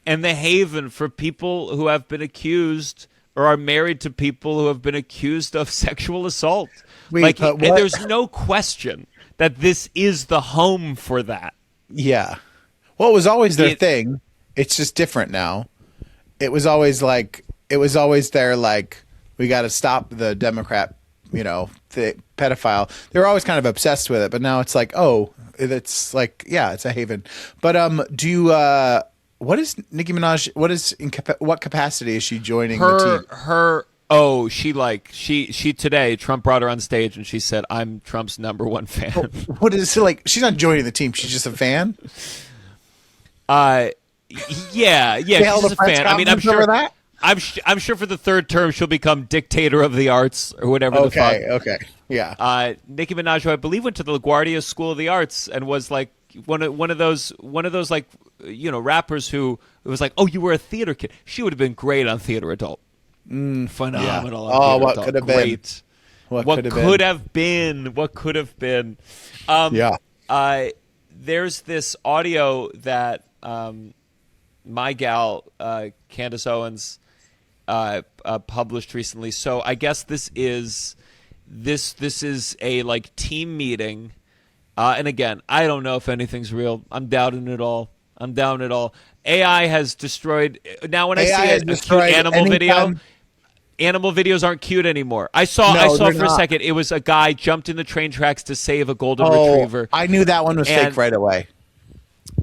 Speaker 5: and the haven for people who have been accused or are married to people who have been accused of sexual assault. There's no question that this is the home for that.
Speaker 6: Yeah. Well, it was always their thing. It's just different now. It was always their like, we got to stop the Democrat, the pedophile. They were always kind of obsessed with it, but now it's like, oh, it's like, yeah, it's a haven. But what is Nicki Minaj? What capacity is she joining the team?
Speaker 5: Oh, she today, Trump brought her on stage and she said, I'm Trump's #1 fan.
Speaker 6: What is it like? She's not joining the team. She's just a fan.
Speaker 5: Yeah, she's a fan. I mean, I'm sure
Speaker 6: that.
Speaker 5: I'm sure for the third term she'll become dictator of the arts or whatever the fuck.
Speaker 6: Okay. Yeah.
Speaker 5: Nicki Minaj, who I believe went to the LaGuardia School of the Arts and was like one of those like, you know, rappers who it was like, oh, you were a theater kid. She would have been great on Theater Adult. Phenomenal.
Speaker 6: Yeah. Oh, what could have been?
Speaker 5: What could have been? What could have been? There's this audio that my gal Candace Owens published recently. So I guess this is a like team meeting. And again, I don't know if anything's real. I'm doubting it all. AI has destroyed. Now when I see a cute animal video, animal videos aren't cute anymore. I saw for a second. It was a guy jumped in the train tracks to save a golden retriever.
Speaker 6: I knew that one was fake right away.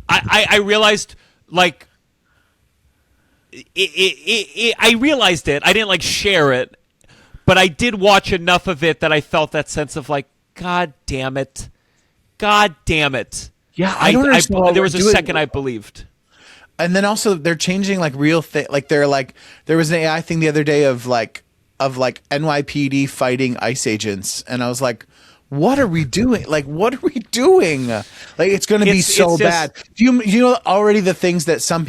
Speaker 5: I realized like I realized it. I didn't like share it, but I did watch enough of it that I felt that sense of like, God damn it.
Speaker 6: Yeah, I don't understand.
Speaker 5: There was a second I believed.
Speaker 6: And then also they're changing like real thing. Like they're like there was an AI thing the other day of like NYPD fighting ICE agents, and I was like, what are we doing? Like, what are we doing? Like, it's going to be so bad. Do you know already the things that some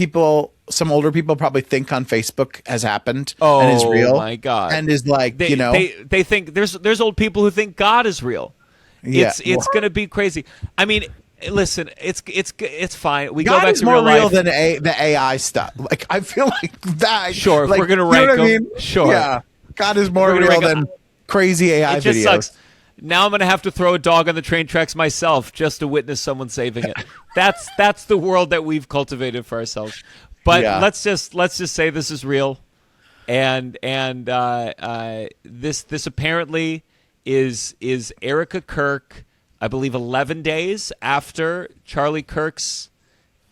Speaker 6: older people probably think on Facebook has happened and is real?
Speaker 5: Oh my God!
Speaker 6: And is like,
Speaker 5: they think there's old people who think God is real. It's going to be crazy. I mean, listen, it's fine. We
Speaker 6: God
Speaker 5: go back
Speaker 6: is
Speaker 5: to
Speaker 6: more
Speaker 5: real life.
Speaker 6: real than the AI stuff. Like, I feel like that.
Speaker 5: Sure,
Speaker 6: like,
Speaker 5: if we're going to rank them.
Speaker 6: I mean?
Speaker 5: Sure.
Speaker 6: Yeah. God is more real than crazy AI
Speaker 5: it just
Speaker 6: videos.
Speaker 5: Sucks. Now I'm going to have to throw a dog on the train tracks myself just to witness someone saving it. That's the world that we've cultivated for ourselves. But let's just say this is real, and this apparently is Erica Kirk. I believe 11 days after Charlie Kirk's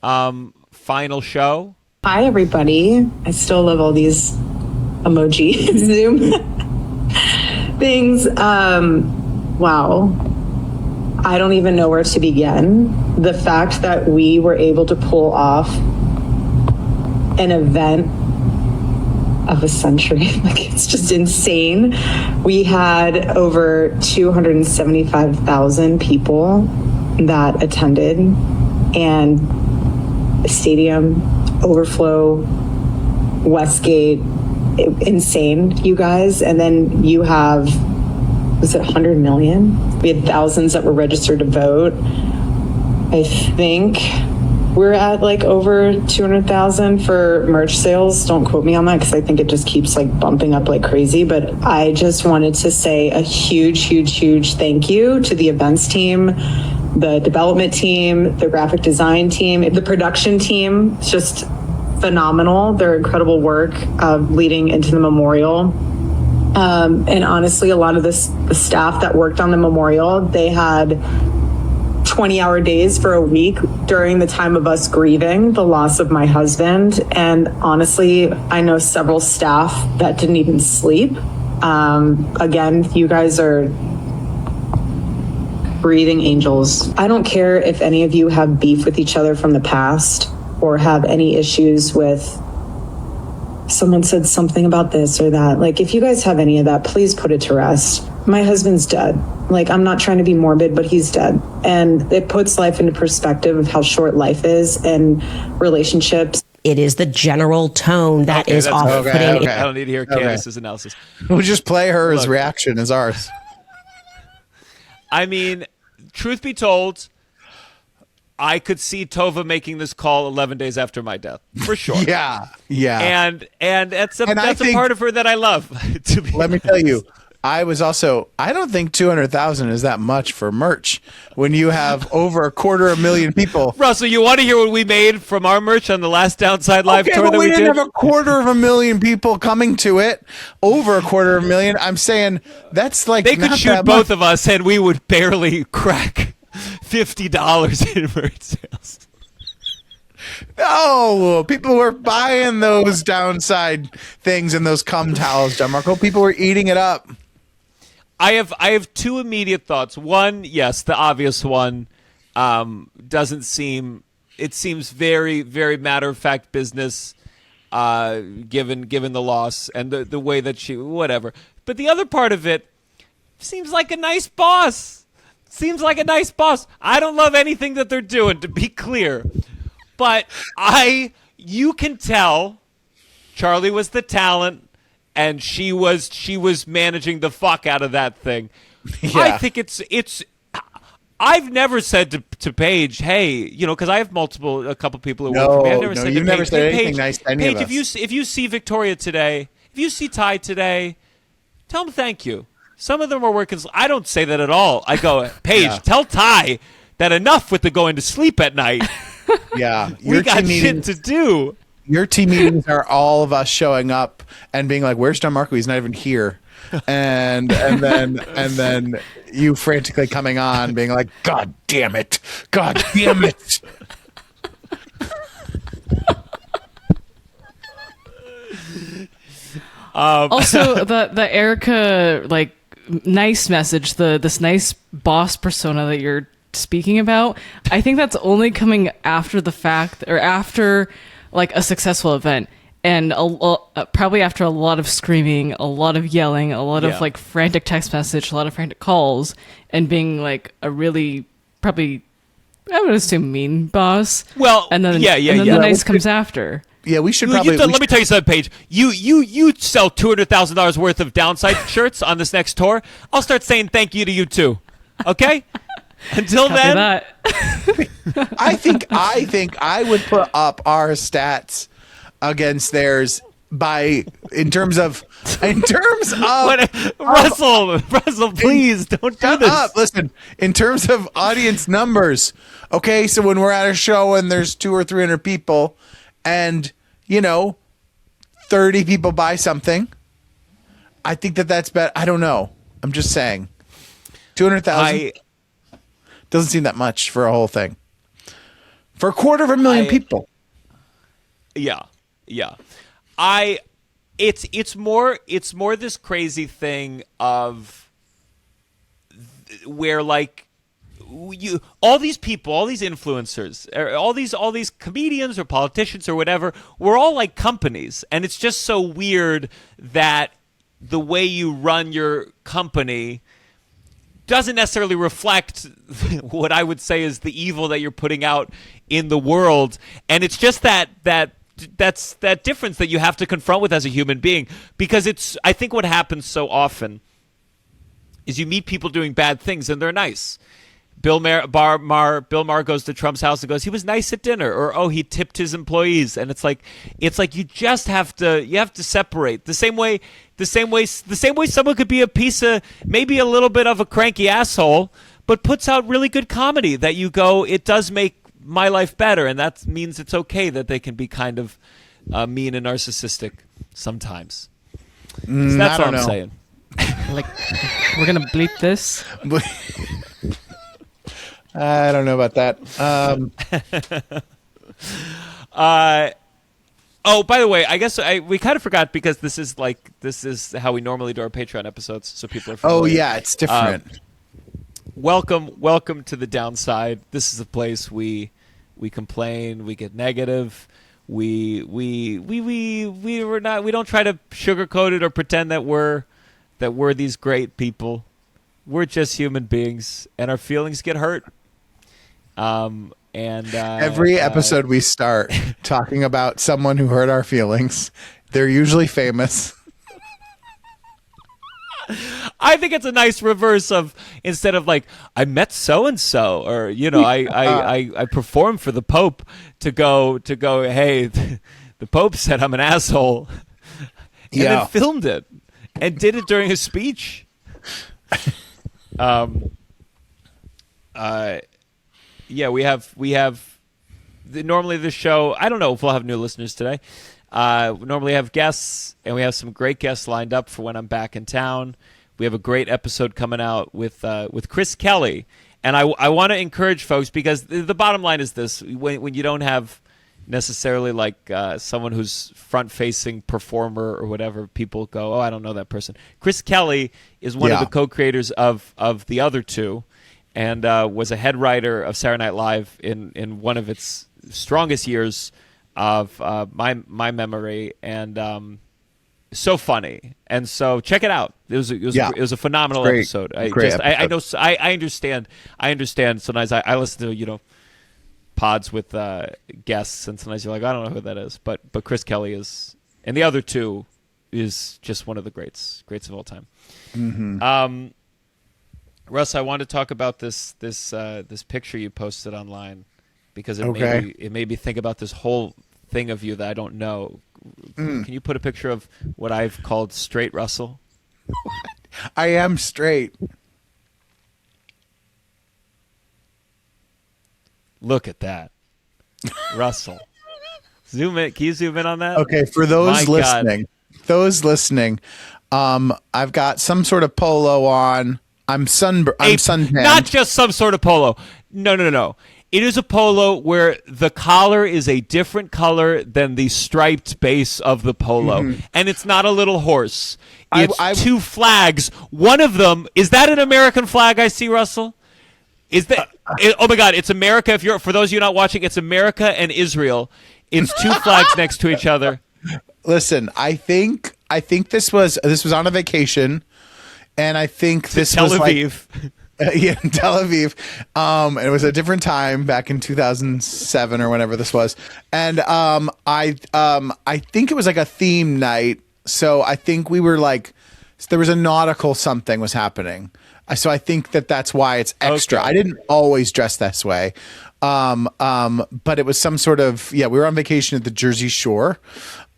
Speaker 5: final show.
Speaker 8: Hi, everybody. I still love all these emoji Zoom things. Wow. I don't even know where to begin. The fact that we were able to pull off an event of a century, like, it's just insane. We had over 275,000 people that attended, and the stadium overflow, Westgate, insane, you guys. And then you have, was it 100 million? We had thousands that were registered to vote. I think we're at like over 200,000 for merch sales. Don't quote me on that because I think it just keeps like bumping up like crazy. But I just wanted to say a huge thank you to the events team, the development team, the graphic design team, the production team. It's just phenomenal. Their incredible work leading into the memorial. And honestly, a lot of the staff that worked on the memorial, they had 20-hour days for a week during the time of us grieving the loss of my husband. And honestly, I know several staff that didn't even sleep. Again, you guys are breathing angels. I don't care if any of you have beef with each other from the past or have any issues with someone said something about this or that. Like, if you guys have any of that, please put it to rest. My husband's dead. Like, I'm not trying to be morbid, but he's dead. And it puts life into perspective of how short life is and relationships.
Speaker 9: It is the general tone that is off-putting.
Speaker 5: Okay. I don't need to hear Candace's analysis.
Speaker 6: We'll just play her as reaction as ours.
Speaker 5: I mean, truth be told, I could see Tovah making this call 11 days after my death, for sure.
Speaker 6: Yeah.
Speaker 5: And that's a part of her that I love.
Speaker 6: Let me tell you, I don't think 200,000 is that much for merch when you have over 250,000 people.
Speaker 5: Russell, you want to hear what we made from our merch on the last Downside Live tour that we did?
Speaker 6: We didn't have 250,000 people coming to it. Over 250,000. I'm saying that's like
Speaker 5: they could shoot both of us and we would barely crack $50 in merch sales.
Speaker 6: No, people were buying those downside things and those cum towels, Gianmarco. People were eating it up.
Speaker 5: I have two immediate thoughts. One, yes, the obvious one doesn't seem. It seems very, very matter of fact business, given the loss and the way that she whatever. But the other part of it seems like a nice boss. Seems like a nice boss. I don't love anything that they're doing, to be clear, but you can tell Charlie was the talent, and she was managing the fuck out of that thing. Yeah. I think it's. I've never said to Paige, hey, because I have a couple people who work for me. I've never said to Paige,
Speaker 6: said anything
Speaker 5: Paige,
Speaker 6: nice to any of us.
Speaker 5: If you see Victoria today, if you see Ty today, tell them thank you. Some of them are working. I don't say that at all. I go, Paige, tell Ty that enough with the going to sleep at night.
Speaker 6: Yeah,
Speaker 5: we got shit to do.
Speaker 6: Your team meetings are all of us showing up and being like, "Where's Gianmarco? He's not even here." And then you frantically coming on, being like, "God damn it! God damn it!"
Speaker 10: Also, the Erica nice message, this nice boss persona that you're speaking about, I think that's only coming after the fact, or after a successful event, and probably after a lot of screaming, a lot of yelling, a lot of frantic text message, a lot of frantic calls, and being a really probably, I would assume, mean boss.
Speaker 5: Well,
Speaker 10: and then the nice comes after.
Speaker 6: Yeah, we should probably.
Speaker 5: Let me tell you something, Paige. You sell $200,000 worth of downside shirts on this next tour. I'll start saying thank you to you too. Okay. Until
Speaker 10: Copy
Speaker 5: then,
Speaker 10: that.
Speaker 6: I think I would put up our stats against theirs in terms of
Speaker 5: Russell, please don't do this.
Speaker 6: Up. Listen, in terms of audience numbers. Okay, so when we're at a show and there's 200 or 300 people, and 30 people buy something, I think that's better. I don't know. I'm just saying, 200,000 doesn't seem that much for a whole thing. For 250,000 people.
Speaker 5: Yeah. It's more this crazy thing of where all these people, all these influencers, all these comedians or politicians or whatever, we're all like companies, and it's just so weird that the way you run your company doesn't necessarily reflect what I would say is the evil that you're putting out in the world, and it's just that's that difference that you have to confront with as a human being, because I think what happens so often is you meet people doing bad things and they're nice. Bill Maher goes to Trump's house and goes, he was nice at dinner, or he tipped his employees, and it's like you just have to separate. The same way someone could be a piece of, maybe a little bit of a cranky asshole, but puts out really good comedy that you go, it does make my life better, and that means it's okay that they can be kind of mean and narcissistic sometimes. So that's all I'm saying.
Speaker 10: We're gonna bleep this.
Speaker 6: I don't know about that.
Speaker 5: By the way, I guess we kind of forgot, because this is how we normally do our Patreon episodes, so people are familiar.
Speaker 6: Oh yeah, it's different.
Speaker 5: Welcome to the downside. This is a place we complain, we get negative, we don't try to sugarcoat it or pretend that we're these great people. We're just human beings, and our feelings get hurt. Every
Speaker 6: episode we start talking about someone who hurt our feelings. They're usually famous.
Speaker 5: I think it's a nice reverse of, instead of I met so and so, or I performed for the Pope, to go hey, the Pope said I'm an asshole, and then filmed it and did it during his speech. We have normally the show, I don't know if we'll have new listeners today. We normally have guests, and we have some great guests lined up for when I'm back in town. We have a great episode coming out with Chris Kelly, and I want to encourage folks, because the bottom line is this: when you don't have necessarily like someone who's front-facing performer or whatever. People go, oh, I don't know that person. Chris Kelly is one of the co-creators of the other two, and was a head writer of Saturday Night Live in one of its strongest years of my memory, and so funny. And so check it out. It was a phenomenal episode. I understand. Sometimes I listen to pods with guests, and sometimes you're like, I don't know who that is, but Chris Kelly is, and the other two is just one of the greats of all time.
Speaker 6: Mm-hmm.
Speaker 5: Russ, I want to talk about this picture you posted online, because it made me think about this whole thing of you that I don't know. Can you put a picture of what I've called straight Russell?
Speaker 6: I am straight.
Speaker 5: Look at that. Russell. Zoom in. Can you zoom in on that?
Speaker 6: Okay, for those listening, I've got some sort of polo on. I'm suntanned.
Speaker 5: Not just some sort of polo. No. It is a polo where the collar is a different color than the striped base of the polo. And it's not a little horse. It's two flags. One of them, is that an American flag I see, Russell? Is that? Oh my God! It's America. For those of you not watching, it's America and Israel. It's two flags next to each other.
Speaker 6: Listen, I think this was on a vacation, and I think this
Speaker 5: Tel
Speaker 6: was
Speaker 5: Aviv.
Speaker 6: In Tel Aviv. It was a different time back in 2007 or whenever this was, and I think it was like a theme night. So I think we were like, there was a nautical something was happening. So I think that's why it's extra. Okay. I didn't always dress this way. But it was some sort of, we were on vacation at the Jersey Shore.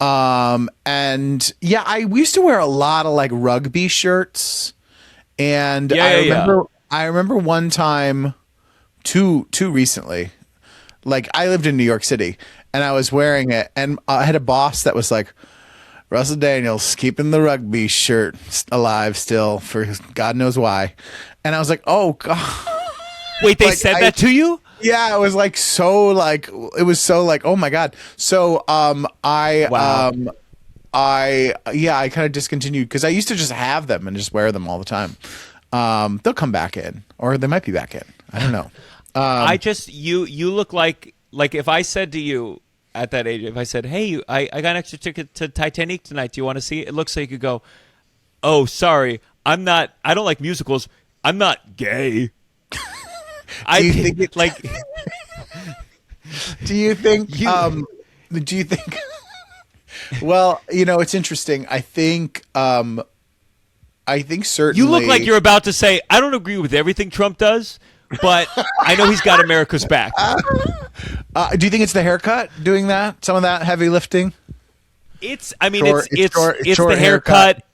Speaker 6: And we used to wear a lot of like rugby shirts. And I remember one time too recently, like I lived in New York City and I was wearing it, and I had a boss that was like, Russell Daniels keeping the rugby shirt alive still for God knows why. And I was like, oh God.
Speaker 5: Wait, they said that to you?
Speaker 6: Yeah, it was like so like, oh my God. So I kind of discontinued because I used to just have them and just wear them all the time. They'll come back in, or they might be back in. I don't know.
Speaker 5: You look like if I said to you, at that age, if I said, hey, I got an extra ticket to Titanic tonight, do you want to see it? It looks like you could go, oh, sorry, I don't like musicals. I'm not gay.
Speaker 6: Do you think well, it's interesting. I think certainly.
Speaker 5: You look like you're about to say, I don't agree with everything Trump does, but I know he's got America's back.
Speaker 6: Do you think it's the haircut doing that? Some of that heavy lifting?
Speaker 5: It's the haircut.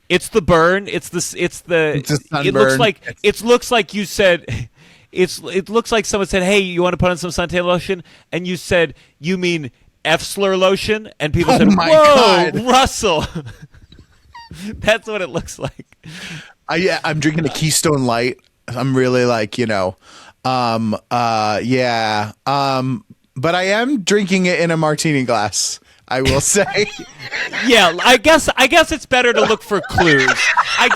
Speaker 5: It's the burn. It's the sunburn. It looks like you said. It looks like someone said, "Hey, you want to put on some suntan lotion?" And you said, "You mean F-slur lotion?" And people said,
Speaker 6: my
Speaker 5: "Whoa,
Speaker 6: God.
Speaker 5: Russell." That's what it looks like.
Speaker 6: I'm drinking a Keystone Light. I'm really like, but I am drinking it in a martini glass, I will say.
Speaker 5: Yeah, I guess it's better to look for clues. I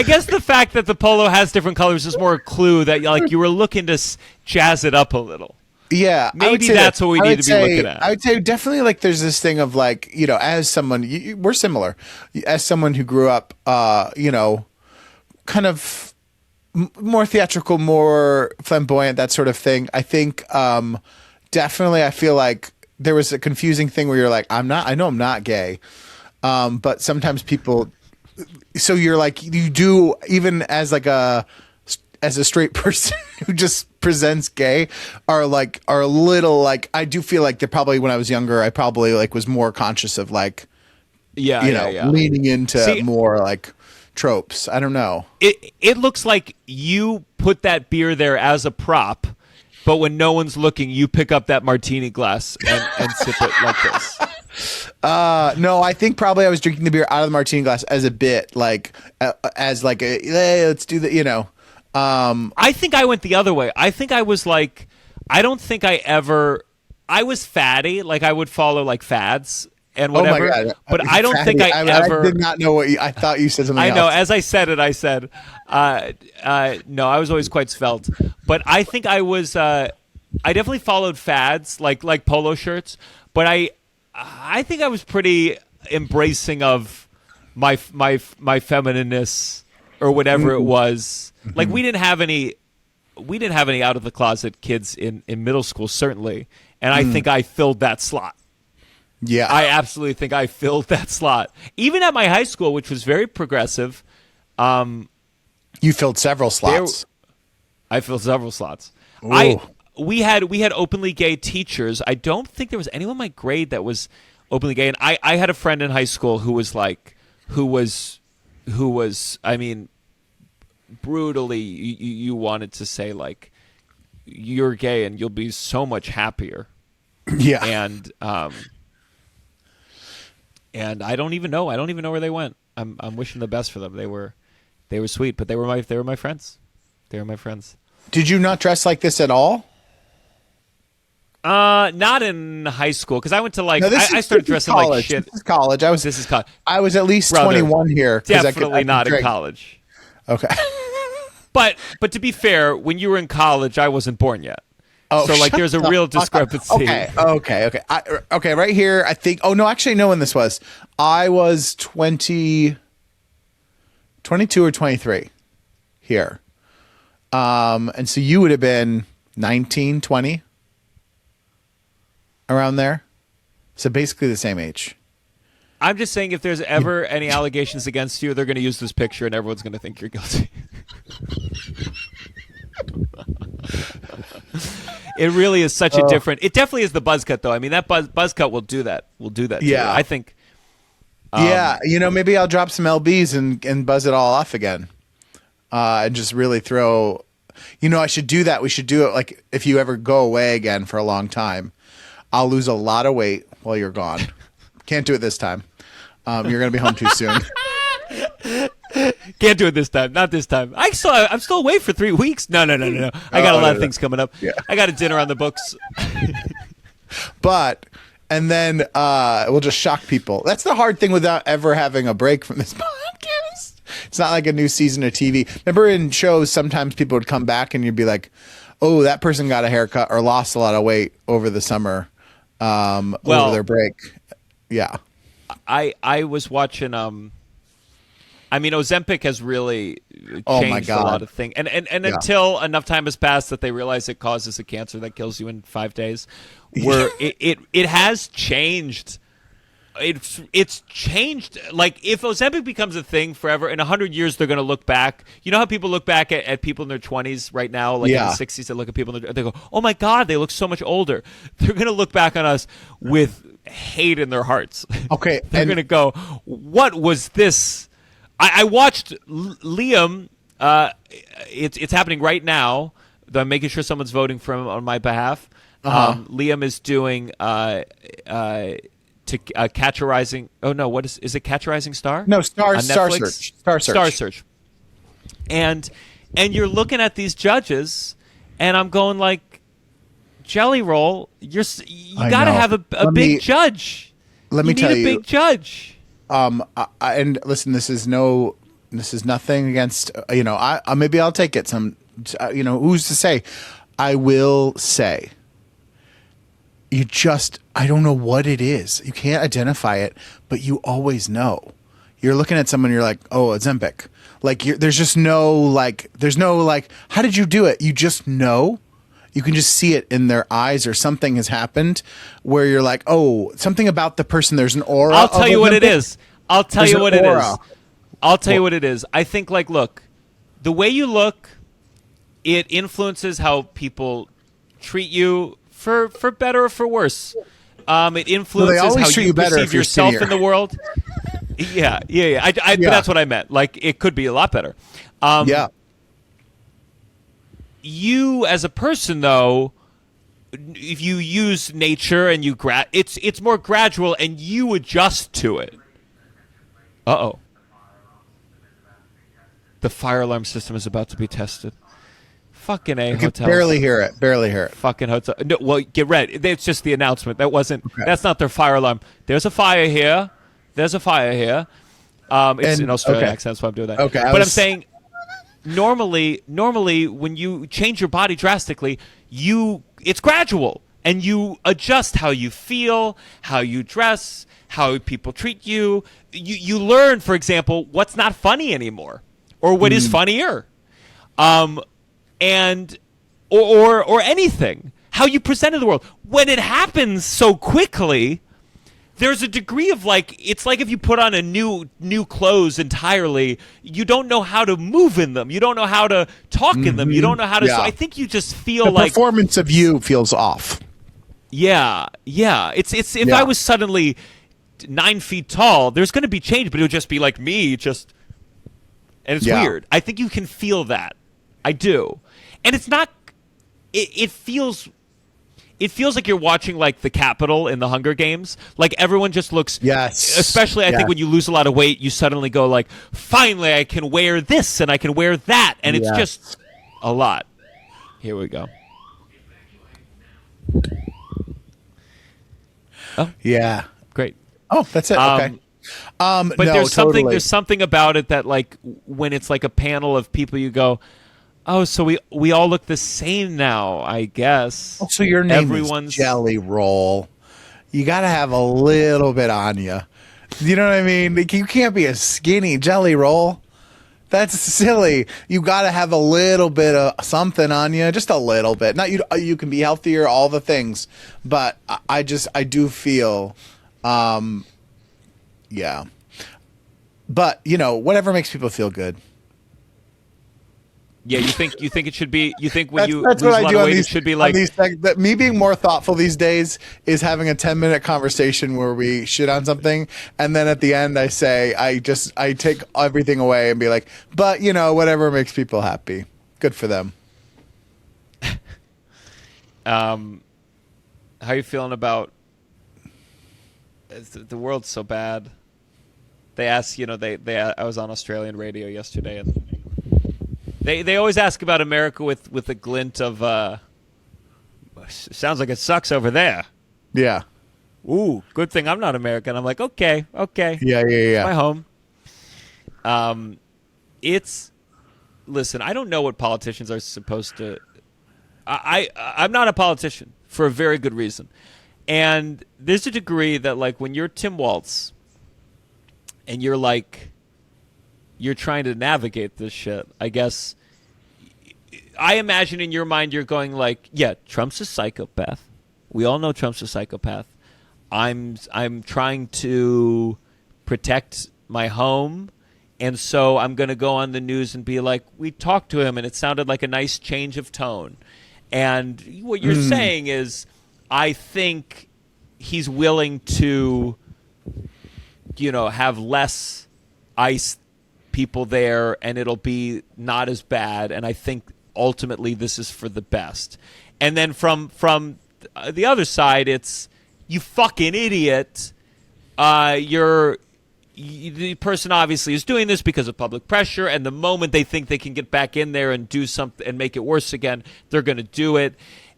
Speaker 5: guess the fact that the polo has different colors is more a clue that you were looking to jazz it up a little.
Speaker 6: Yeah,
Speaker 5: maybe that's what we need to be looking at.
Speaker 6: I would say definitely like there's this thing of like, as someone, we're similar. As someone who grew up, kind of more theatrical, more flamboyant, that sort of thing. I think definitely I feel like there was a confusing thing where you're like, I know I'm not gay. But sometimes people, so you're like, you do, even as a straight person who just presents gay, are a little like, I do feel like probably when I was younger, I probably was more conscious of leaning into more like tropes. I don't know.
Speaker 5: It looks like you put that beer there as a prop, but when no one's looking, you pick up that martini glass and sip it like this.
Speaker 6: No, I think probably I was drinking the beer out of the martini glass as a bit, as like a, hey, let's do the,
Speaker 5: I think I went the other way. I think I was like, I don't think I ever I was fatty. Like I would follow like fads and whatever.
Speaker 6: Oh my God.
Speaker 5: But I don't think I ever.
Speaker 6: I did not know what I thought you said something else.
Speaker 5: I know. As I said it, I said, no, I was always quite svelte. But I think I was. I definitely followed fads like polo shirts. But I think I was pretty embracing of my feminineness or whatever it was.
Speaker 6: Mm-hmm.
Speaker 5: Like we didn't have any out of the closet kids in middle school, certainly. And I think I filled that slot.
Speaker 6: Yeah.
Speaker 5: I absolutely think I filled that slot. Even at my high school, which was very progressive.
Speaker 6: You filled several slots.
Speaker 5: I filled several slots.
Speaker 6: Ooh.
Speaker 5: We had openly gay teachers. I don't think there was anyone in my grade that was openly gay. And I had a friend in high school who was I mean, brutally, you wanted to say like, you're gay and you'll be so much happier.
Speaker 6: Yeah.
Speaker 5: And I don't even know. I don't even know where they went. I'm wishing the best for them. They were sweet, but they were my friends. They were my friends.
Speaker 6: Did you not dress like this at all?
Speaker 5: Not in high school because I went to like
Speaker 6: No,
Speaker 5: I started dressing like shit.
Speaker 6: This is college.
Speaker 5: This is college.
Speaker 6: I was at least
Speaker 5: Brother,
Speaker 6: 21 here.
Speaker 5: Definitely not in college.
Speaker 6: Okay.
Speaker 5: But to be fair, when you were in college, I wasn't born yet.
Speaker 6: Oh,
Speaker 5: so like there's a real discrepancy.
Speaker 6: Okay. Okay. Right here, I think. Oh no, actually, I know when this was. I was 22 or 23 here. And so you would have been 19, 20, around there. So basically the same age.
Speaker 5: I'm just saying if there's ever any allegations against you, they're going to use this picture and everyone's going to think you're guilty. It really is such a different. It definitely is the buzz cut, though. I mean, that buzz cut will do that. Will do that.
Speaker 6: Yeah,
Speaker 5: I think.
Speaker 6: Yeah, maybe I'll drop some LBs and buzz it all off again, and just really throw. I should do that. We should do it like if you ever go away again for a long time. I'll lose a lot of weight while you're gone. Can't do it this time. You're going to be home too soon.
Speaker 5: Can't do it this time. Not this time. I'm still away for 3 weeks. No. I got a lot of things coming up.
Speaker 6: Yeah.
Speaker 5: I got a dinner on the books.
Speaker 6: And then we'll just shock people. That's the hard thing without ever having a break from this podcast. It's not like a new season of TV. Remember in shows, sometimes people would come back and you'd be like, oh, that person got a haircut or lost a lot of weight over the summer over their break. Yeah.
Speaker 5: I was watching I mean, Ozempic has really changed a lot of things. And until enough time has passed that they realize it causes a cancer that kills you in 5 days, where it has changed. It's changed. Like, if Ozempic becomes a thing forever, in 100 years, they're going to look back. You know how people look back at people in their 20s right now? Like in the 60s, they look at people, they go, oh, my God, they look so much older. They're going to look back on us with hate in their hearts.
Speaker 6: Okay.
Speaker 5: They're going to go, what was this? I watched Liam. It's happening right now. I'm making sure someone's voting for him on my behalf. Liam is doing Catch a Rising. Oh no, what is it? Catch a Rising Star?
Speaker 6: No, Star Search.
Speaker 5: Star Search. And you're looking at these judges, and I'm going like, Jelly Roll. You got to have a big judge.
Speaker 6: Let me tell you,
Speaker 5: a big judge.
Speaker 6: And listen, this is nothing against, maybe I'll take it who's to say. I will say, I don't know what it is. You can't identify it, but you always know. You're looking at someone, you're like, oh, Ozempic. Like, there's no how did you do it? You just know. You can just see it in their eyes, or something has happened where you're like, oh, something about the person. There's an aura.
Speaker 5: I'll tell you what it is. I'll tell you what it is. I think, like, look, the way you look, it influences how people treat you for better or for worse. It influences how you perceive yourself in the world. Yeah. But that's what I meant. Like, it could be a lot better.
Speaker 6: Yeah.
Speaker 5: You as a person, though, if you use nature and you it's more gradual and you adjust to it. Uh-oh. The fire alarm system is about to be tested. Fucking A,
Speaker 6: I can
Speaker 5: hotels.
Speaker 6: barely hear it. Barely hear it.
Speaker 5: Fucking hotel. No, well, get ready. It's just the announcement. That wasn't. Okay. That's not their fire alarm. There's a fire here. There's a fire here. It's an Australian accent, so I'm doing that.
Speaker 6: Okay,
Speaker 5: but I'm saying, normally, when you change your body drastically, it's gradual, and you adjust how you feel, how you dress, how people treat you. You learn, for example, what's not funny anymore, or what is funnier. And or anything, how you present in the world. When it happens so quickly, there's a degree of like, it's like if you put on a new clothes entirely, you don't know how to move in them. You don't know how to talk in them. You don't know how to. Yeah. So I think you just feel
Speaker 6: the performance of you feels off.
Speaker 5: Yeah. It's if I was suddenly 9 feet tall, there's going to be change, but it would just be like me, and it's weird. I think you can feel that. I do. And it's not. It feels like you're watching like the Capitol in the Hunger Games. Like everyone just looks.
Speaker 6: Yes.
Speaker 5: Especially, I think when you lose a lot of weight, you suddenly go like, finally, I can wear this and I can wear that, and it's just a lot. Here we go. Oh
Speaker 6: yeah,
Speaker 5: great.
Speaker 6: Oh, that's it. Okay.
Speaker 5: But
Speaker 6: no,
Speaker 5: there's something about it that like when it's like a panel of people, you go, oh, so we all look the same now, I guess.
Speaker 6: Oh, so your name is Jelly Roll. You got to have a little bit on you. You know what I mean? Like, you can't be a skinny Jelly Roll. That's silly. You got to have a little bit of something on you, just a little bit. Not you can be healthier, all the things, but I do feel, yeah. But whatever makes people feel good.
Speaker 5: Yeah, you think it should be? You think when
Speaker 6: that's
Speaker 5: you lose
Speaker 6: what
Speaker 5: a lot of weight, it should be like
Speaker 6: me being more thoughtful these days is having a 10-minute conversation where we shit on something, and then at the end I say I take everything away and be like, but whatever makes people happy, good for them.
Speaker 5: How you feeling about the world's so bad? They asked, I was on Australian radio yesterday, and They always ask about America with a glint of, sounds like it sucks over there.
Speaker 6: Yeah.
Speaker 5: Ooh, good thing I'm not American. I'm like, okay.
Speaker 6: Yeah.
Speaker 5: My home. Listen, I don't know what politicians are supposed to. I'm not a politician for a very good reason. And there's a degree that like when you're Tim Walz and you're like, you're trying to navigate this shit, I guess. I imagine in your mind you're going like, yeah, Trump's a psychopath. We all know Trump's a psychopath. I'm trying to protect my home, and so I'm going to go on the news and be like, we talked to him and it sounded like a nice change of tone. And what you're saying is, I think he's willing to, have less ICE people there, and it'll be not as bad. And I think ultimately this is for the best. And then from the other side, it's, you fucking idiot. The person obviously is doing this because of public pressure, and the moment they think they can get back in there and do something and make it worse again, they're going to do it.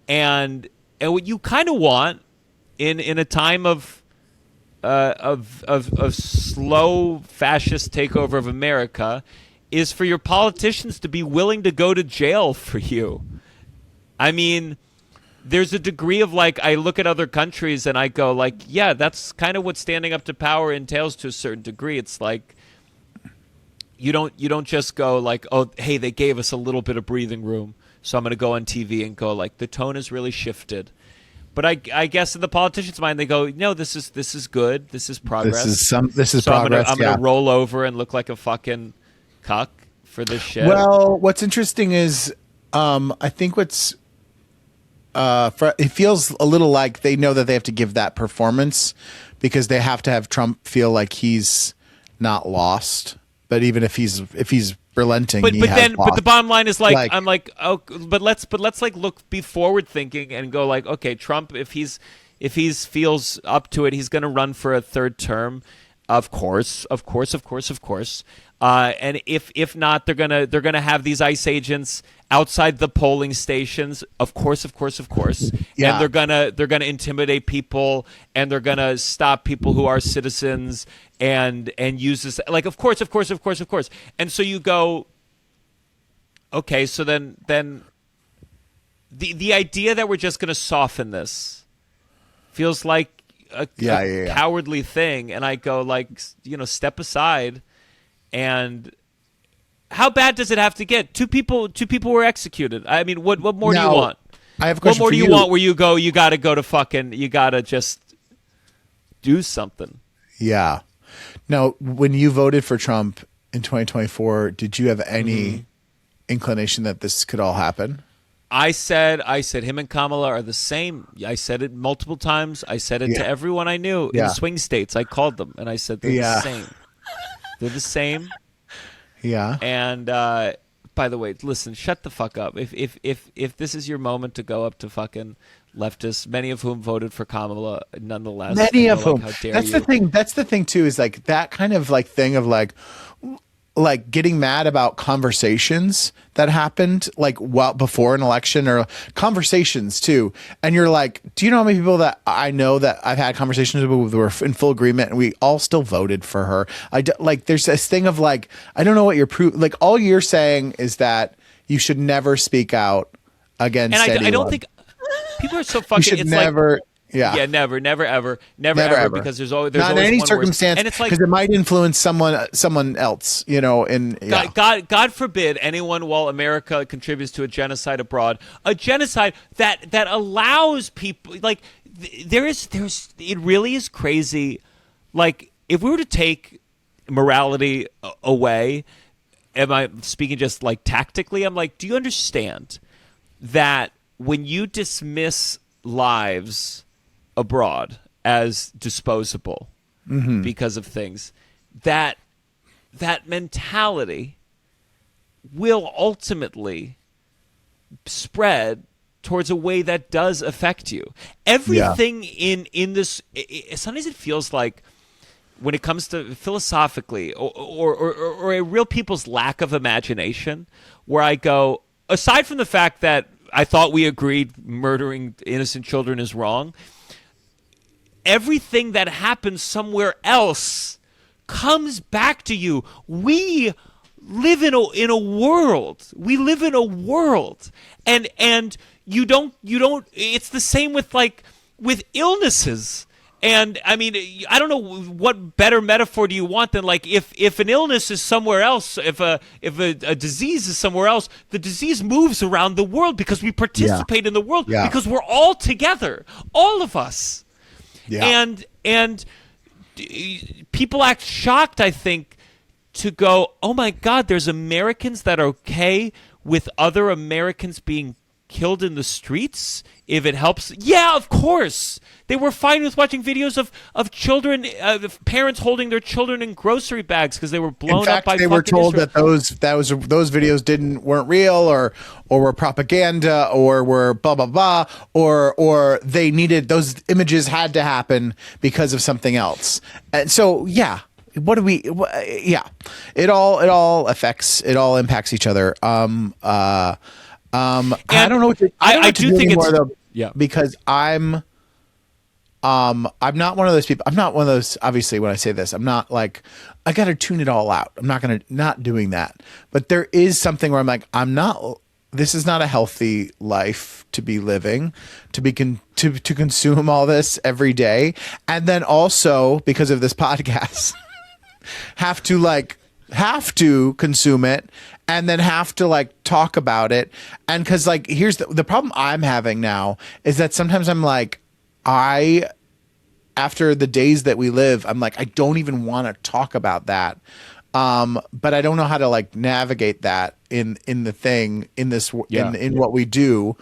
Speaker 5: And what you kind of want in a time of slow fascist takeover of America is for your politicians to be willing to go to jail for you. I mean, there's a degree of like, I look at other countries and I go like, yeah, that's kind of what standing up to power entails to a certain degree. It's like, you don't just go like, oh, hey, they gave us a little bit of breathing room, so I'm going to go on TV and go like, the tone has really shifted. But I guess in the politician's mind, they go, no, this is good. This is progress.
Speaker 6: This is progress.
Speaker 5: I'm gonna roll over and look like a fucking cuck for this shit.
Speaker 6: Well, what's interesting is, I think it feels a little like they know that they have to give that performance because they have to have Trump feel like he's not lost. But even if he's relenting,
Speaker 5: but the bottom line is like I'm like, oh, but let's like be forward thinking and go like, okay, Trump, if he feels up to it, he's going to run for a third term. Of course. And if not, they're gonna have these ICE agents outside the polling stations. Of course.
Speaker 6: Yeah.
Speaker 5: And they're gonna intimidate people, and they're gonna stop people who are citizens, and use this. Like, of course. And so you go, okay, so then the idea that we're just gonna soften this feels like a cowardly thing. And I go, like, step aside. And how bad does it have to get? Two people were executed. I mean, what more do you want?
Speaker 6: I have a question.
Speaker 5: What more
Speaker 6: for
Speaker 5: do you want where you go, you got to go to fucking, you got to just do something.
Speaker 6: Yeah. Now, when you voted for Trump in 2024, did you have any inclination that this could all happen?
Speaker 5: I said him and Kamala are the same. I said it multiple times. I said it to everyone I knew in swing states. I called them and I said they're the same. They're the same.
Speaker 6: Yeah.
Speaker 5: And by the way, listen, shut the fuck up. If this is your moment to go up to fucking leftists, many of whom voted for Kamala, nonetheless.
Speaker 6: Many of whom.
Speaker 5: How dare
Speaker 6: That's
Speaker 5: you.
Speaker 6: the thing. That's the thing too. Is like that kind of like thing of like getting mad about conversations that happened like before an election, or conversations too. And you're like, do you know how many people that I know that I've had conversations with who were in full agreement and we all still voted for her? Like, there's this thing of like, I don't know what like all you're saying is that you should never speak out against anyone.
Speaker 5: And I don't think people are so fucking,
Speaker 6: you should
Speaker 5: it's
Speaker 6: never.
Speaker 5: Like, yeah, never ever, because there's always
Speaker 6: not in any circumstance,
Speaker 5: and it's like,
Speaker 6: because it might influence someone else,
Speaker 5: God forbid anyone, while America contributes to a genocide abroad, a genocide that allows people, like, it really is crazy. Like, if we were to take morality away, am I speaking just like tactically? I'm like, do you understand that when you dismiss lives abroad as disposable because of things, that mentality will ultimately spread towards a way that does affect you. Everything in this, sometimes it feels like, when it comes to philosophically or a real people's lack of imagination, where I go, aside from the fact that I thought we agreed murdering innocent children is wrong, everything that happens somewhere else comes back to you. We live in a world. We live in a world, and you don't. It's the same with illnesses. And I mean, I don't know what better metaphor do you want than, like, if an illness is somewhere else, if a disease is somewhere else, the disease moves around the world because we participate in the world, because we're all together, all of us. Yeah. And people act shocked, I think, to go, oh my God, there's Americans that are okay with other Americans being killed in the streets if it helps. Yeah, of course. They were fine with watching videos of children, of parents holding their children in grocery bags because they were blown up by.
Speaker 6: They were told
Speaker 5: Israel.
Speaker 6: that those videos weren't real, or were propaganda, or were blah blah blah, or they needed, those images had to happen because of something else. And so it all impacts each other. I don't know what to, I do think anymore, though, because I'm not one of those people. I'm not one of those, obviously, when I say this, I'm not like, I got to tune it all out. I'm not doing that. But there is something where I'm like, this is not a healthy life to be living, to consume all this every day. And then also, because of this podcast, have to consume it, and then have to like talk about it. And because like, here's the problem I'm having now is that sometimes I'm like, after the days that we live, I'm like, I don't even want to talk about that. But I don't know how to like navigate that in what we do.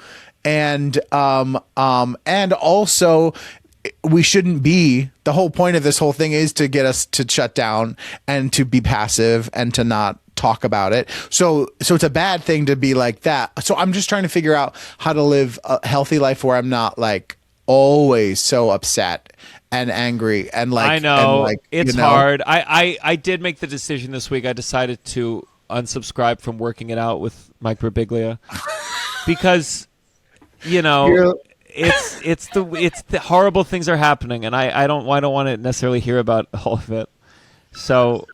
Speaker 6: And also, we shouldn't be, the whole point of this whole thing is to get us to shut down and to be passive and to not talk about it. So it's a bad thing to be like that. So I'm just trying to figure out how to live a healthy life where I'm not like, always so upset and angry and like
Speaker 5: I know
Speaker 6: and, like,
Speaker 5: it's hard. I did make the decision this week. I decided to unsubscribe from Working It Out with Mike Birbiglia because it's the horrible things are happening, and I don't want to necessarily hear about all of it. So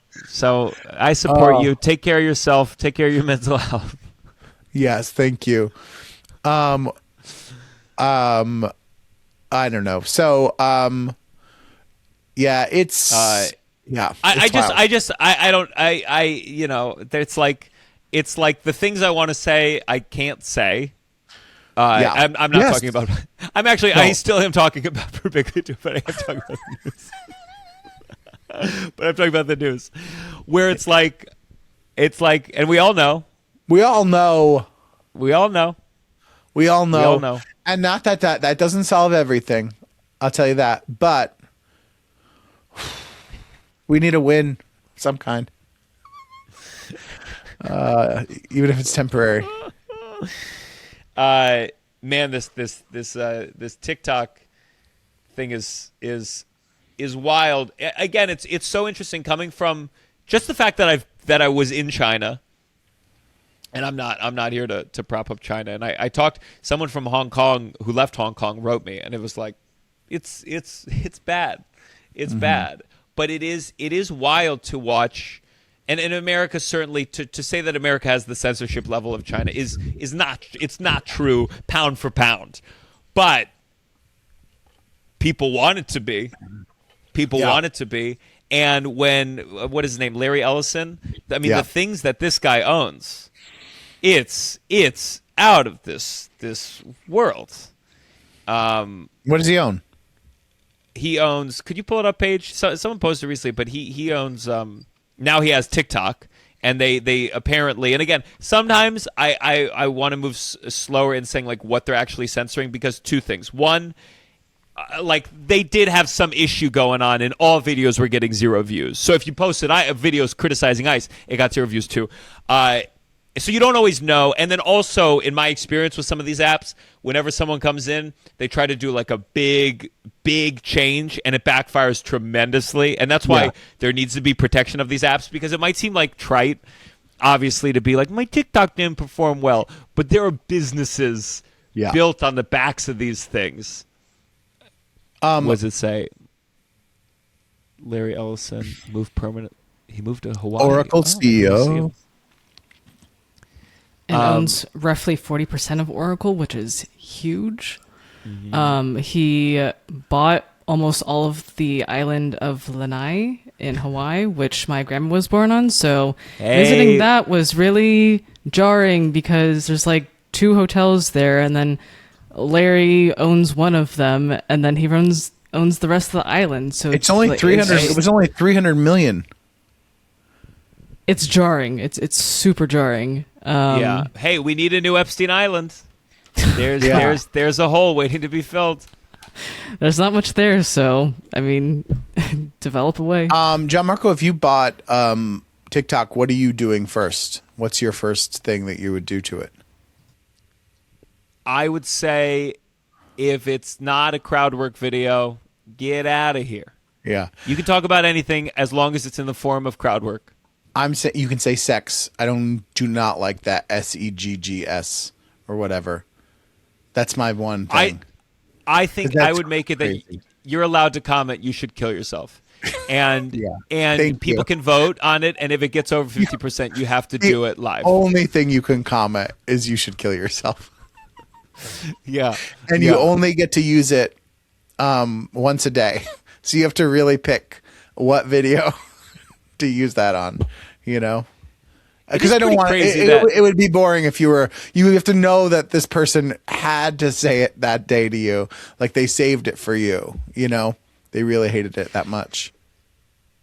Speaker 5: I support you. Take care of yourself. Take care of your mental health.
Speaker 6: Yes, thank you. I don't know. So yeah, it's yeah. It's like the things I want to say I can't say. I'm not talking about. I still am talking about Birbiglia too, but I am talking about the news. But I'm talking about the news, where it's like, and we all know, and not that doesn't solve everything. I'll tell you that, but we need a win of some kind, even if it's temporary.
Speaker 5: Man, this TikTok thing is wild. Again, it's so interesting coming from just the fact that I was in China, and I'm not here to prop up China. And I talked, someone from Hong Kong who left Hong Kong wrote me, and it was like, it's bad, it's bad, but it is wild to watch. And in America, certainly, to say that America has the censorship level of China is not true pound for pound, but people want it to be. People want it to be. And when what is his name, Larry Ellison? I mean, the things that this guy owns, it's out of this world.
Speaker 6: What does he own?
Speaker 5: He owns. Could you pull it up, Paige? Someone posted recently, but he owns. Now he has TikTok, and they apparently, and again, sometimes I want to move slower in saying like what they're actually censoring, because two things. One, like they did have some issue going on, and all videos were getting 0 views. So if you posted videos criticizing ICE, it got 0 views too. So you don't always know. And then also, in my experience with some of these apps, whenever someone comes in, they try to do like a big change, and it backfires tremendously. And that's why there needs to be protection of these apps, because it might seem like trite, obviously, to be like, my TikTok didn't perform well. But there are businesses built on the backs of these things. What does it say? Larry Ellison moved permanent. He moved to Hawaii.
Speaker 6: Oracle CEO.
Speaker 10: And owns roughly 40% of Oracle, which is huge. Mm-hmm. He bought almost all of the island of Lanai in Hawaii, which my grandma was born on. So visiting that was really jarring, because there's like 2 hotels there, and then Larry owns one of them, and then he owns the rest of the island. So
Speaker 6: it's only 300. It was only 300 million.
Speaker 10: It's jarring. It's super jarring.
Speaker 5: Hey, we need a new Epstein Island. There's a hole waiting to be filled.
Speaker 10: There's not much there, so I mean, develop away.
Speaker 6: Gianmarco, if you bought TikTok, what are you doing first? What's your first thing that you would do to it?
Speaker 5: I would say, if it's not a crowdwork video, get out of here.
Speaker 6: Yeah,
Speaker 5: you can talk about anything as long as it's in the form of crowdwork.
Speaker 6: You can say sex. I do not like that SEGGS or whatever. That's my one thing.
Speaker 5: I think I would make it that you're allowed to comment. You should kill yourself, and people can vote on it. And if it gets over 50%, you have to do it live.
Speaker 6: Only thing you can comment is you should kill yourself.
Speaker 5: Yeah,
Speaker 6: and you only get to use it once a day, so you have to really pick what video to use that on, because I don't want it would be boring if you have to know that this person had to say it that day to you, like they saved it for you, they really hated it that much.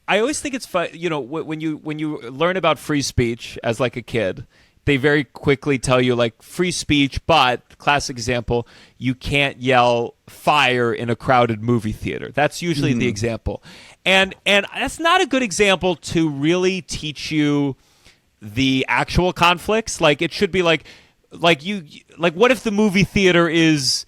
Speaker 5: I always think it's fun, when you learn about free speech as like a kid, they very quickly tell you like free speech, but classic example, you can't yell fire in a crowded movie theater. That's usually the example. And that's not a good example to really teach you the actual conflicts. Like it should be like what if the movie theater is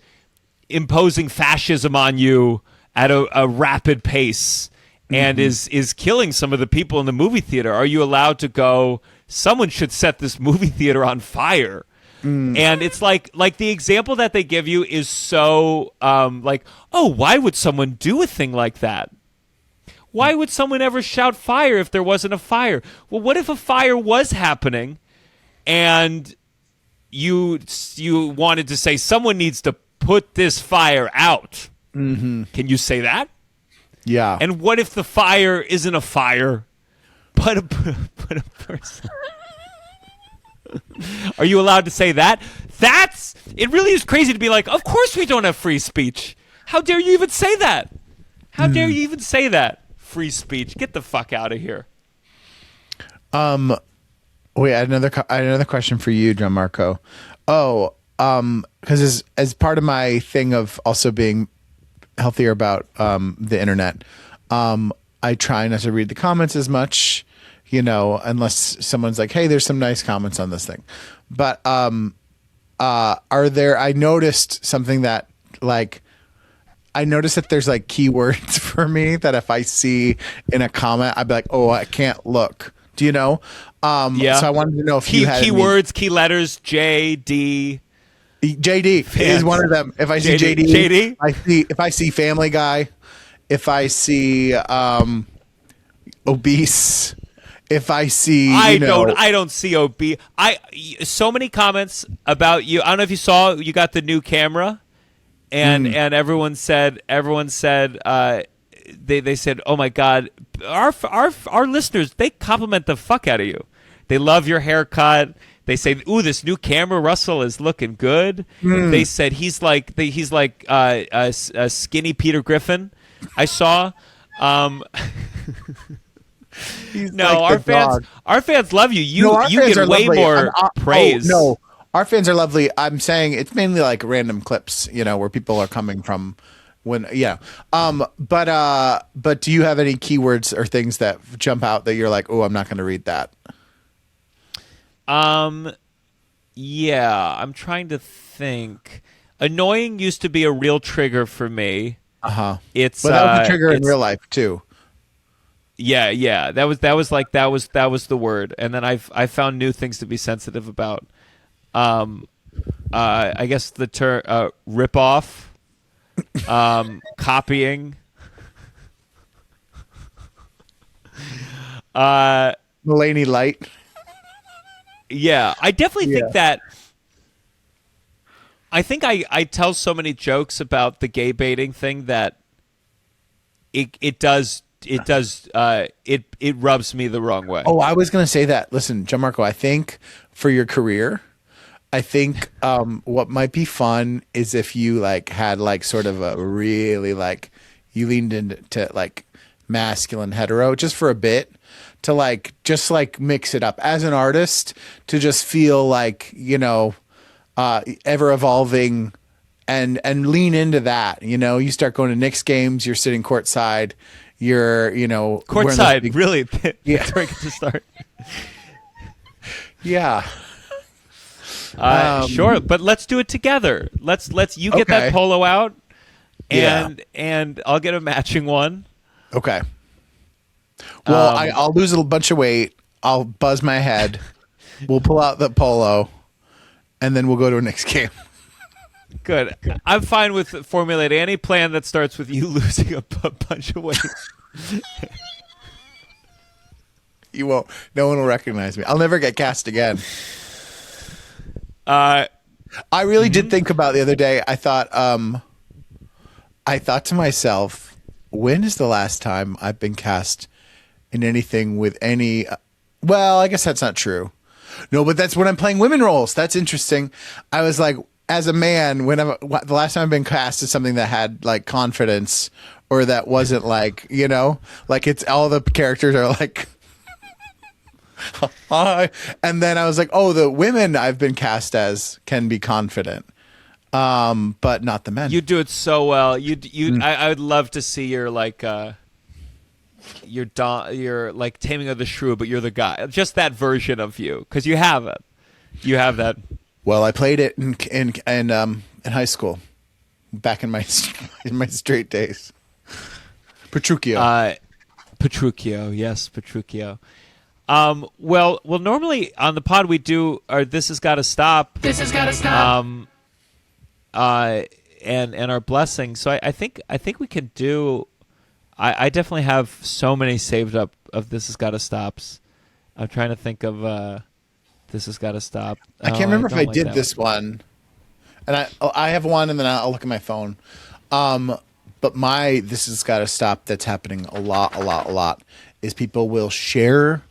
Speaker 5: imposing fascism on you at a rapid pace and is killing some of the people in the movie theater, are you allowed to go, someone should set this movie theater on fire? And it's like the example that they give you is so like, oh, why would someone do a thing like that? Why would someone ever shout fire if there wasn't a fire? Well, what if a fire was happening and you wanted to say someone needs to put this fire out? Can you say that?
Speaker 6: Yeah.
Speaker 5: And what if the fire isn't a fire, but a person? Are you allowed to say that? It really is crazy to be like, of course we don't have free speech. How dare you even say that? How dare you even say that? Free speech. Get the fuck out of here.
Speaker 6: Wait, I had another question for you, Gianmarco. Oh, because as part of my thing of also being healthier about the internet, I try not to read the comments as much, unless someone's like, hey, there's some nice comments on this thing. But I noticed something that, like, I noticed that there's like keywords for me that if I see in a comment, I'd be like, oh, I can't look. Do you know?
Speaker 5: Yeah.
Speaker 6: So I wanted to know if you had
Speaker 5: keywords, key letters, JD.
Speaker 6: JD is one of them. If I see JD, if I see Family Guy, if I see obese, if I see
Speaker 5: I don't see obese. So many comments about you. I don't know if you saw, you got the new camera, and everyone said they said, oh my God, our listeners, they compliment the fuck out of you. They love your haircut. They say, ooh, this new camera, Russell, is looking good. They said he's like a skinny Peter Griffin. I saw. Our fans love you. You get way more praise.
Speaker 6: Our fans are lovely. I'm saying it's mainly like random clips, where people are coming from. But do you have any keywords or things that jump out that you're like, oh, I'm not going to read that?
Speaker 5: Yeah, I'm trying to think. Annoying used to be a real trigger for me.
Speaker 6: But
Speaker 5: It's
Speaker 6: that was a trigger in real life too.
Speaker 5: Yeah. That was the word. And then I found new things to be sensitive about. I guess the term rip off, copying.
Speaker 6: Mulaney Light.
Speaker 5: Yeah, I definitely think that. I think I tell so many jokes about the gay baiting thing that it rubs me the wrong way.
Speaker 6: Oh, I was going to say that. Listen, Gianmarco, I think for your career, I think what might be fun is if you had sort of a really you leaned into masculine hetero just for a bit to just mix it up as an artist to just feel ever evolving and lean into that. You start going to Knicks games, you're sitting courtside, you're
Speaker 5: courtside, really?
Speaker 6: Yeah.
Speaker 5: That's where I get to start.
Speaker 6: Yeah.
Speaker 5: Sure, but let's do it together. Let's you get that polo out, and I'll get a matching one.
Speaker 6: Okay. Well, I'll lose a bunch of weight. I'll buzz my head. We'll pull out the polo, and then we'll go to a Knicks game.
Speaker 5: Good. I'm fine with formulating any plan that starts with you losing a bunch of weight.
Speaker 6: You won't. No one will recognize me. I'll never get cast again. I really did think about the other day. I thought to myself, when is the last time I've been cast in anything with any? Well, I guess that's not true. No, but that's when I'm playing women roles. That's interesting. I was like, as a man, the last time I've been cast is something that had confidence, or that wasn't it's all the characters are hi. And then I was like, oh, the women I've been cast as can be confident, but not the men.
Speaker 5: You do it so well. I would love to see your Taming of the Shrew, but you're the guy. Just that version of you, because you have it. You have that.
Speaker 6: Well, I played it in high school. back in my straight days. Petruchio.
Speaker 5: Petruchio, yes, Petruchio. Well, normally on the pod we do our This Has Gotta Stop.
Speaker 2: This has gotta stop.
Speaker 5: And our blessing. So I think we can do. I definitely have so many saved up of This Has Gotta Stops. I'm trying to think of This Has Gotta Stop.
Speaker 6: I can't remember if I
Speaker 5: like
Speaker 6: did
Speaker 5: that
Speaker 6: this one. And I have one, and then I'll look at my phone. But my This Has Gotta Stop that's happening a lot is people will share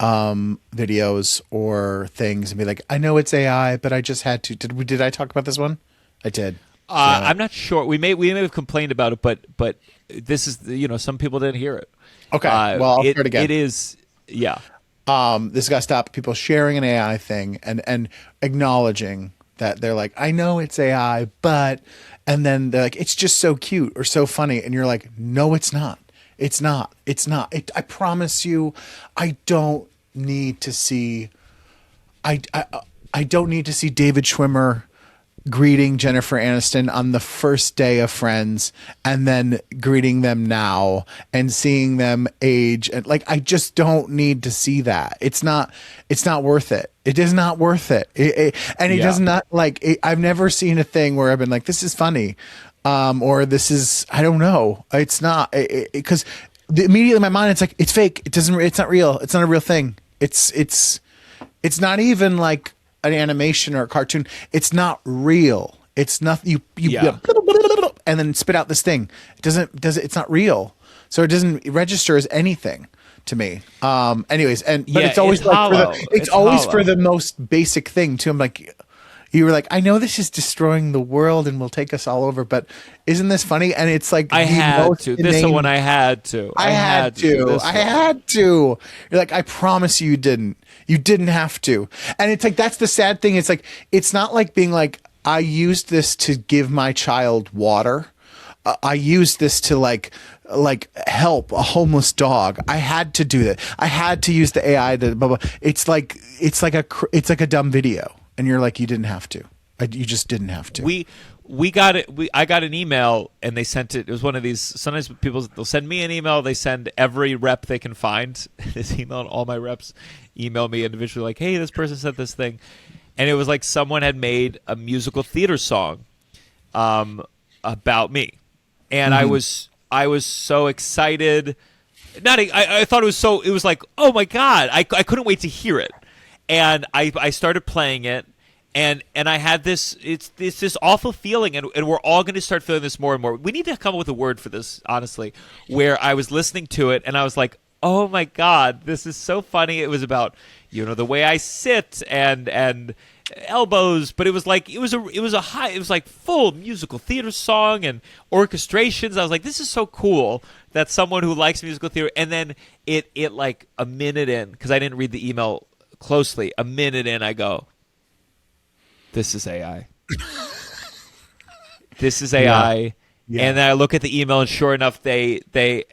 Speaker 6: videos or things and be like, I know it's AI, but I just had to. Did I talk about this one? I did.
Speaker 5: I'm not sure. We may have complained about it, but this is some people didn't hear it.
Speaker 6: Okay, well I'll hear it again.
Speaker 5: It is yeah.
Speaker 6: This got to stop people sharing an AI thing and acknowledging that they're like, I know it's AI, but, and then they're like, it's just so cute or so funny, and you're like, no, it's not. It's not. I promise you, I don't need to see. I don't need to see David Schwimmer greeting Jennifer Aniston on the first day of Friends and then greeting them now and seeing them age, and like, I just don't need to see that. It's not worth it. It is not worth it. It does not, like, I've never seen a thing where I've been like, this is funny. Or this is, I don't know. It's not, because immediately in my mind, it's like, it's fake. It's not real. It's not a real thing. It's not even like an animation or a cartoon. It's not real. It's nothing. You and then spit out this thing. It's not real. So it doesn't register as anything to me. Anyways, but it's always for the most basic thing too. I'm like, you were like, I know this is destroying the world and will take us all over, but isn't this funny? And it's like,
Speaker 5: I had to. This is the one I had to.
Speaker 6: I had to. You're like, I promise you didn't. You didn't have to. And it's like, that's the sad thing. It's like, it's not like being like, I used this to give my child water. I used this to like help a homeless dog. I had to do that. I had to use the AI to blah, blah. It's like a dumb video. And you're like, you didn't have to. You just didn't have to.
Speaker 5: We got it. I got an email, and they sent it. It was one of these. Sometimes they'll send me an email. They send every rep they can find this email, and all my reps email me individually, like, "Hey, this person sent this thing," and it was like someone had made a musical theater song, about me, and I was so excited. I thought it was so. It was like, oh my god! I couldn't wait to hear it. And I started playing it, and I had this awful feeling, and we're all going to start feeling this more and more. We need to come up with a word for this, honestly, where I was listening to it, and I was like, oh my god, this is so funny. It was about, the way I sit and elbows, but it was like it was like full musical theater song and orchestrations. I was like, this is so cool that someone who likes musical theater, and then it like a minute in, because I didn't read the email closely, a minute in, I go, this is AI. This is AI. Yeah. And then I look at the email, and sure enough, they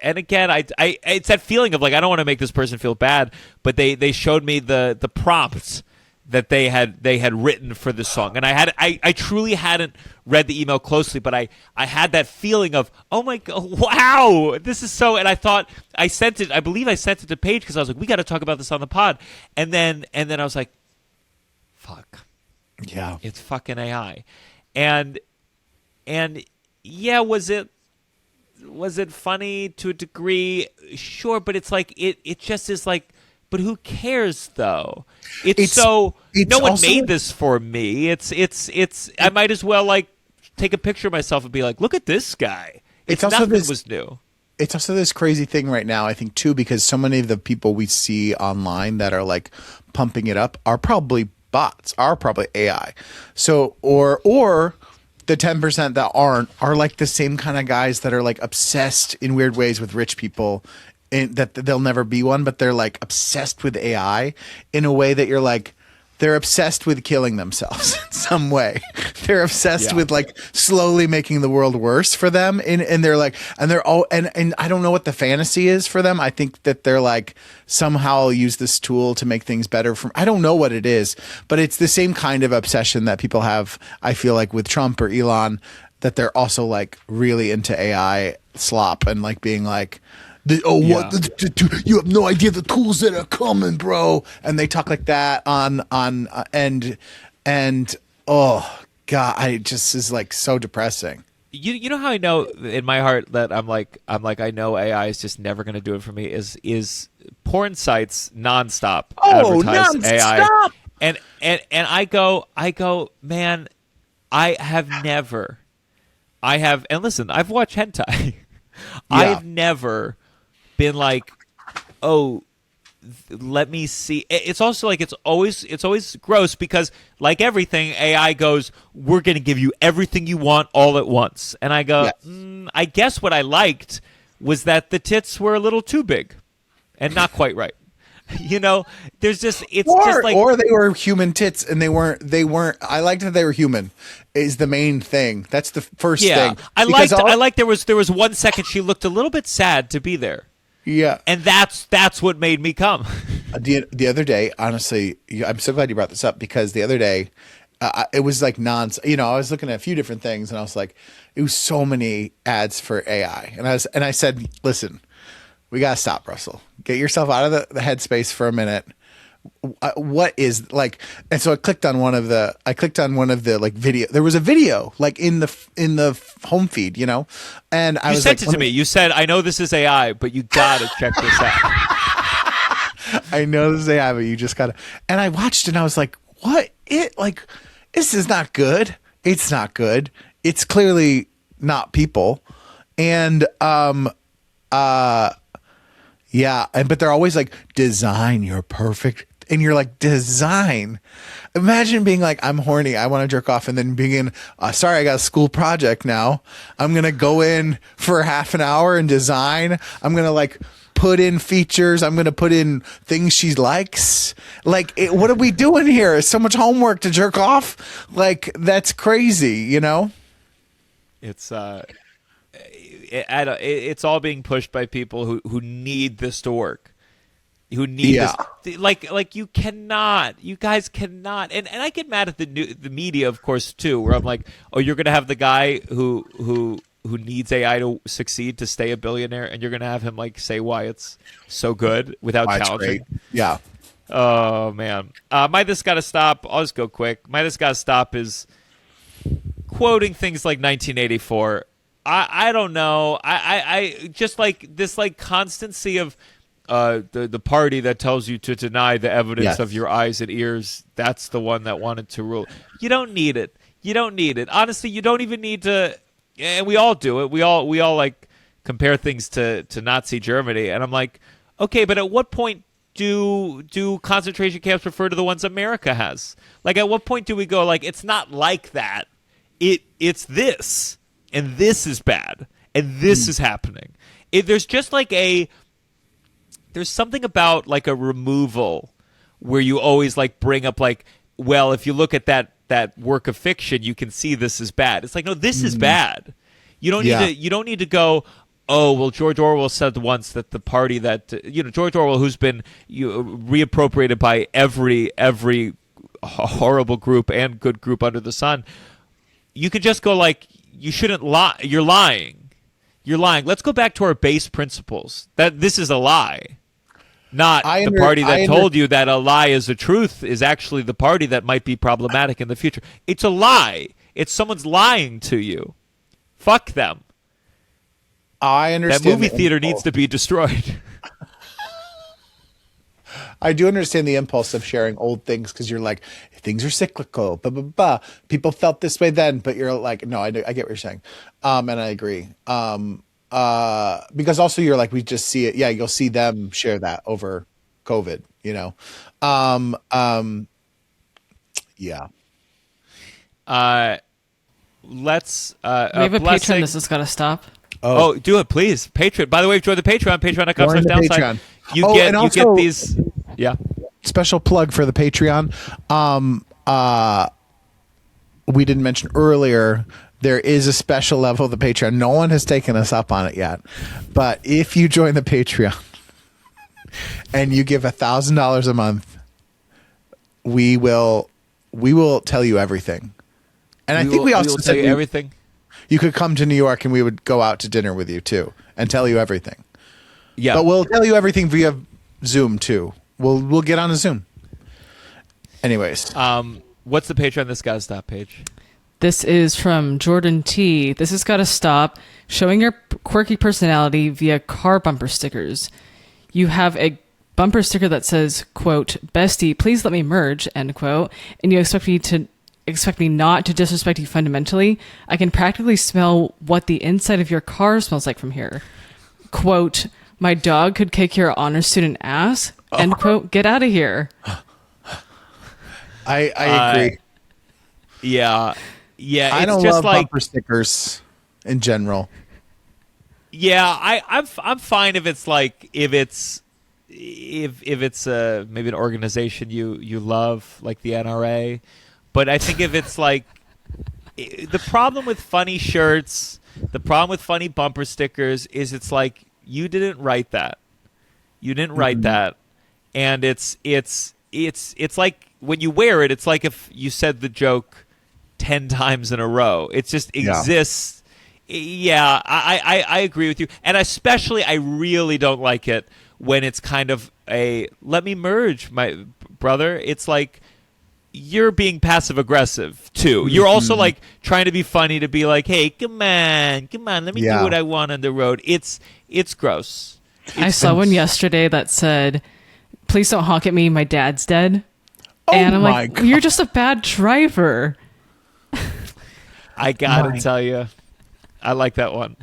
Speaker 5: and again, I it's that feeling of like, I don't want to make this person feel bad, but they showed me the prompts that they had written for the song, and I truly hadn't read the email closely, but I had that feeling of, oh my god, wow, this is so. And I thought I believe I sent it to Paige, because I was like, we got to talk about this on the pod, and then I was like, fuck,
Speaker 6: yeah,
Speaker 5: it's fucking AI, and yeah, was it funny to a degree? Sure, but it's like it just is like. But who cares though? It's no one made this for me. It's I might as well like take a picture of myself and be like, look at this guy. It's also nothing was new.
Speaker 6: It's also this crazy thing right now, I think, too, because so many of the people we see online that are like pumping it up are probably bots, are probably AI. So or the 10% that aren't are like the same kind of guys that are like obsessed in weird ways with rich people. That they'll never be one, but they're like obsessed with AI in a way that you're like, they're obsessed with killing themselves in some way. They're obsessed with like slowly making the world worse for them. And they're like, and they're all, and I don't know what the fantasy is for them. I think that they're like somehow use this tool to make things better I don't know what it is, but it's the same kind of obsession that people have, I feel like, with Trump or Elon. that they're also like really into AI slop and like being like, you have no idea the tools that are coming, bro. And they talk like that and oh God, it just is like so depressing.
Speaker 5: You know how I know in my heart that I'm like I know AI is just never going to do it for me is porn sites nonstop advertise AI, and I go, man, and listen, I've watched hentai. I've never been like, oh, let me see. It's also like it's always gross because like everything, AI goes, we're going to give you everything you want all at once, and I go, I guess what I liked was that the tits were a little too big and not quite right. You know, there's just just like,
Speaker 6: or they were human tits and they weren't. I liked that they were human. Is the main thing. That's the first thing.
Speaker 5: I liked there was 1 second she looked a little bit sad to be there.
Speaker 6: Yeah,
Speaker 5: and that's what made me come.
Speaker 6: The other day, honestly, I'm so glad you brought this up because the other day, it was like I was looking at a few different things and I was like, it was so many ads for AI, and I said, listen, we gotta stop, Russell. Get yourself out of the headspace for a minute. What is like? And so I clicked on one of the like video. There was a video like in the home feed, you know, and I was
Speaker 5: sent it to me. You said, I know this is AI, but you gotta check this out.
Speaker 6: I know this is AI, but you just gotta. And I watched and I was like, what? This is not good. It's not good. It's clearly not people. And yeah, but they're always like, design your perfect, and you're like, design. Imagine being like, I'm horny, I want to jerk off, and then being in, sorry, I got a school project now. I'm gonna go in for half an hour and design. I'm gonna like put in features. I'm gonna put in things she likes. Like, what are we doing here? So much homework to jerk off. Like, that's crazy, you know?
Speaker 5: It's it's all being pushed by people who need this to work, who need this. Like you guys cannot. And I get mad at the media, of course, too, where I'm like, oh, you're gonna have the guy who needs AI to succeed to stay a billionaire, and you're gonna have him like say why it's so good without challenging.
Speaker 6: Yeah.
Speaker 5: Oh man, my this gotta stop. I'll just go quick. My this gotta stop is quoting things like 1984. I don't know. I just like this like constancy of the party that tells you to deny the evidence of your eyes and ears. That's the one that wanted to rule. You don't need it. You don't need it. Honestly, you don't even need to. And we all do it. We all like compare things to Nazi Germany. And I'm like, okay, but at what point do concentration camps refer to the ones America has? Like, at what point do we go like, it's not like that. It's this. And this is bad, and this is happening. There's just like there's something about like a removal where you always like bring up like, well, if you look at that work of fiction, you can see this is bad. It's like, no, this is bad. You don't need to go, oh, well, George Orwell said once that the party that George Orwell, who's been reappropriated by every horrible group and good group under the sun. You could just go like, you shouldn't lie. You're lying. Let's go back to our base principles. That this is a lie. Not the party that told you that a lie is a truth is actually the party that might be problematic in the future. It's a lie. It's someone's lying to you. Fuck them.
Speaker 6: I understand.
Speaker 5: That movie theater needs to be destroyed.
Speaker 6: I do understand the impulse of sharing old things because you're like, things are cyclical, blah, blah, blah. People felt this way then, but you're like, no, I get what you're saying. And I agree. Because also you're like, we just see it. Yeah, you'll see them share that over COVID, you know? Yeah.
Speaker 5: Let's
Speaker 10: we have a Patreon. This has got to stop.
Speaker 5: Oh, do it, please. Patreon. By the way, join the Patreon. Patreon.com/downside. You get these. Yeah.
Speaker 6: Special plug for the Patreon. We didn't mention earlier, there is a special level of the Patreon. No one has taken us up on it yet. But if you join the Patreon and you give $1,000 a month, we will tell you everything. And I think we also
Speaker 5: tell you everything.
Speaker 6: You could come to New York and we would go out to dinner with you too and tell you everything.
Speaker 5: Yeah.
Speaker 6: But we'll tell you everything via Zoom too. We'll get on a Zoom. Anyways.
Speaker 5: What's the Patreon this gotta stop, Paige?
Speaker 10: This is from Jordan T. This has got to stop. Showing your quirky personality via car bumper stickers. You have a bumper sticker that says, quote, "Bestie, please let me merge," end quote, and you expect me not to disrespect you fundamentally. I can practically smell what the inside of your car smells like from here. Quote, "My dog could kick your honor student ass," end quote. Get out of here.
Speaker 6: I agree.
Speaker 5: Yeah.
Speaker 6: I
Speaker 5: It's
Speaker 6: don't
Speaker 5: just
Speaker 6: love
Speaker 5: like
Speaker 6: bumper stickers in general.
Speaker 5: Yeah, I'm fine if it's like if it's maybe an organization you love, like the NRA, but I think if it's like the problem with funny shirts, the problem with funny bumper stickers is it's like you didn't write that, and it's like when you wear it, it's like if you said the joke 10 times in a row. It just exists. Yeah, I agree with you. And especially, I really don't like it when it's kind of a, let me merge, my brother. It's like, you're being passive-aggressive, too. You're also, like, trying to be funny to be like, hey, come on, let me do what I want on the road. It's gross.
Speaker 10: I saw one yesterday that said, "Please don't honk at me, my dad's dead." And I'm like,
Speaker 6: God.
Speaker 10: you're just a bad driver.
Speaker 5: I gotta tell you, I like that one.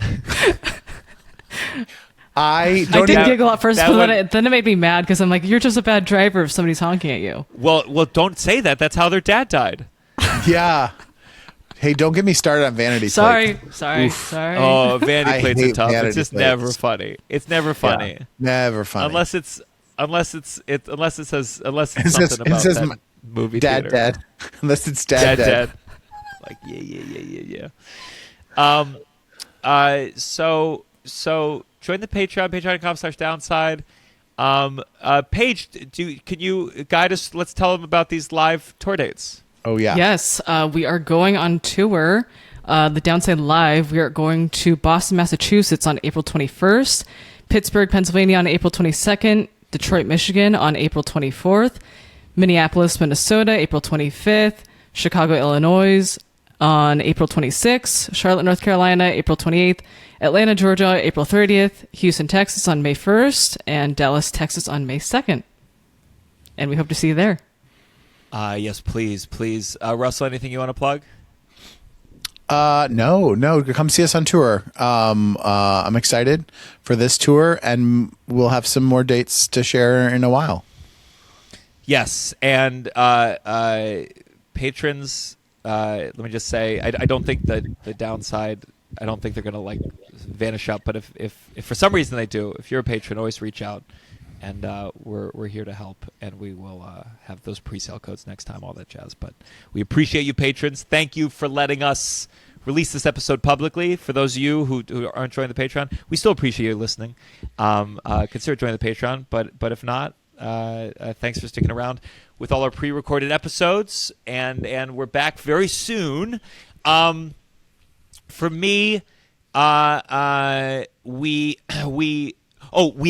Speaker 6: I
Speaker 10: did giggle at first, but then it made me mad because I'm like, you're just a bad driver if somebody's honking at you.
Speaker 5: Well, don't say that. That's how their dad died.
Speaker 6: Yeah. Hey, don't get me started on vanity plates.
Speaker 10: Sorry.
Speaker 5: Oh, vanity plates are
Speaker 6: hate
Speaker 5: tough.
Speaker 6: vanity
Speaker 5: It's just
Speaker 6: plates.
Speaker 5: never funny. It's never funny.
Speaker 6: Yeah, never funny.
Speaker 5: Unless it says something
Speaker 6: It
Speaker 5: about
Speaker 6: says
Speaker 5: that movie
Speaker 6: dad
Speaker 5: theater.
Speaker 6: dead. Unless it's dad.
Speaker 5: Like yeah. So join the Patreon, patreon.com/downside. Paige, can you guide us? Let's tell them about these live tour dates.
Speaker 6: Oh yeah.
Speaker 10: Yes, we are going on tour. The Downside Live. We are going to Boston, Massachusetts on April 21st, Pittsburgh, Pennsylvania on April 22nd, Detroit, Michigan on April 24th, Minneapolis, Minnesota, April 25th, Chicago, Illinois on April 26th, Charlotte, North Carolina, April 28th, Atlanta, Georgia, April 30th, Houston, Texas on May 1st, and Dallas, Texas on May 2nd. And we hope to see you there.
Speaker 5: Yes, please. Russell, anything you want to plug?
Speaker 6: No. Come see us on tour. I'm excited for this tour, and we'll have some more dates to share in a while.
Speaker 5: Yes, and patrons. Let me just say, I don't think that the Downside. I don't think they're gonna like vanish out. But if for some reason they do, if you're a patron, always reach out, and we're here to help, and we will have those pre-sale codes next time, all that jazz. But we appreciate you, patrons. Thank you for letting us release this episode publicly. For those of you who aren't joining the Patreon, we still appreciate you listening. Consider joining the Patreon, but if not, thanks for sticking around with all our pre-recorded episodes, and we're back very soon. For me, we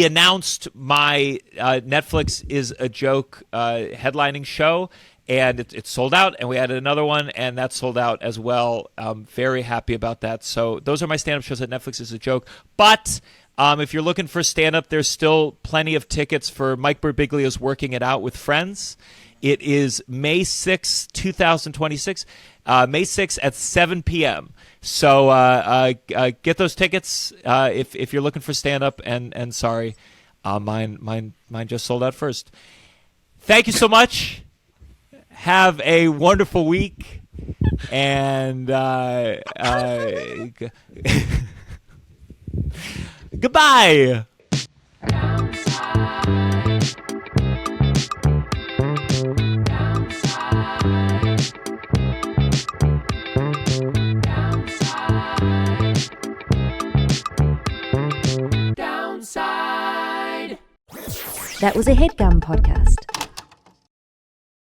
Speaker 5: announced my Netflix is a Joke headlining show, and it's sold out, and we added another one, and that's sold out as well. I'm very happy about that. So those are my stand-up shows at Netflix is a Joke. But if you're looking for stand-up, there's still plenty of tickets for Mike Birbiglia's Working It Out with Friends. It is May 6, 2026, May 6 at 7 p.m. So get those tickets if you're looking for stand-up. And sorry, mine just sold out first. Thank you so much. Have a wonderful week. And goodbye.
Speaker 2: Downside.
Speaker 1: That was a Headgum podcast.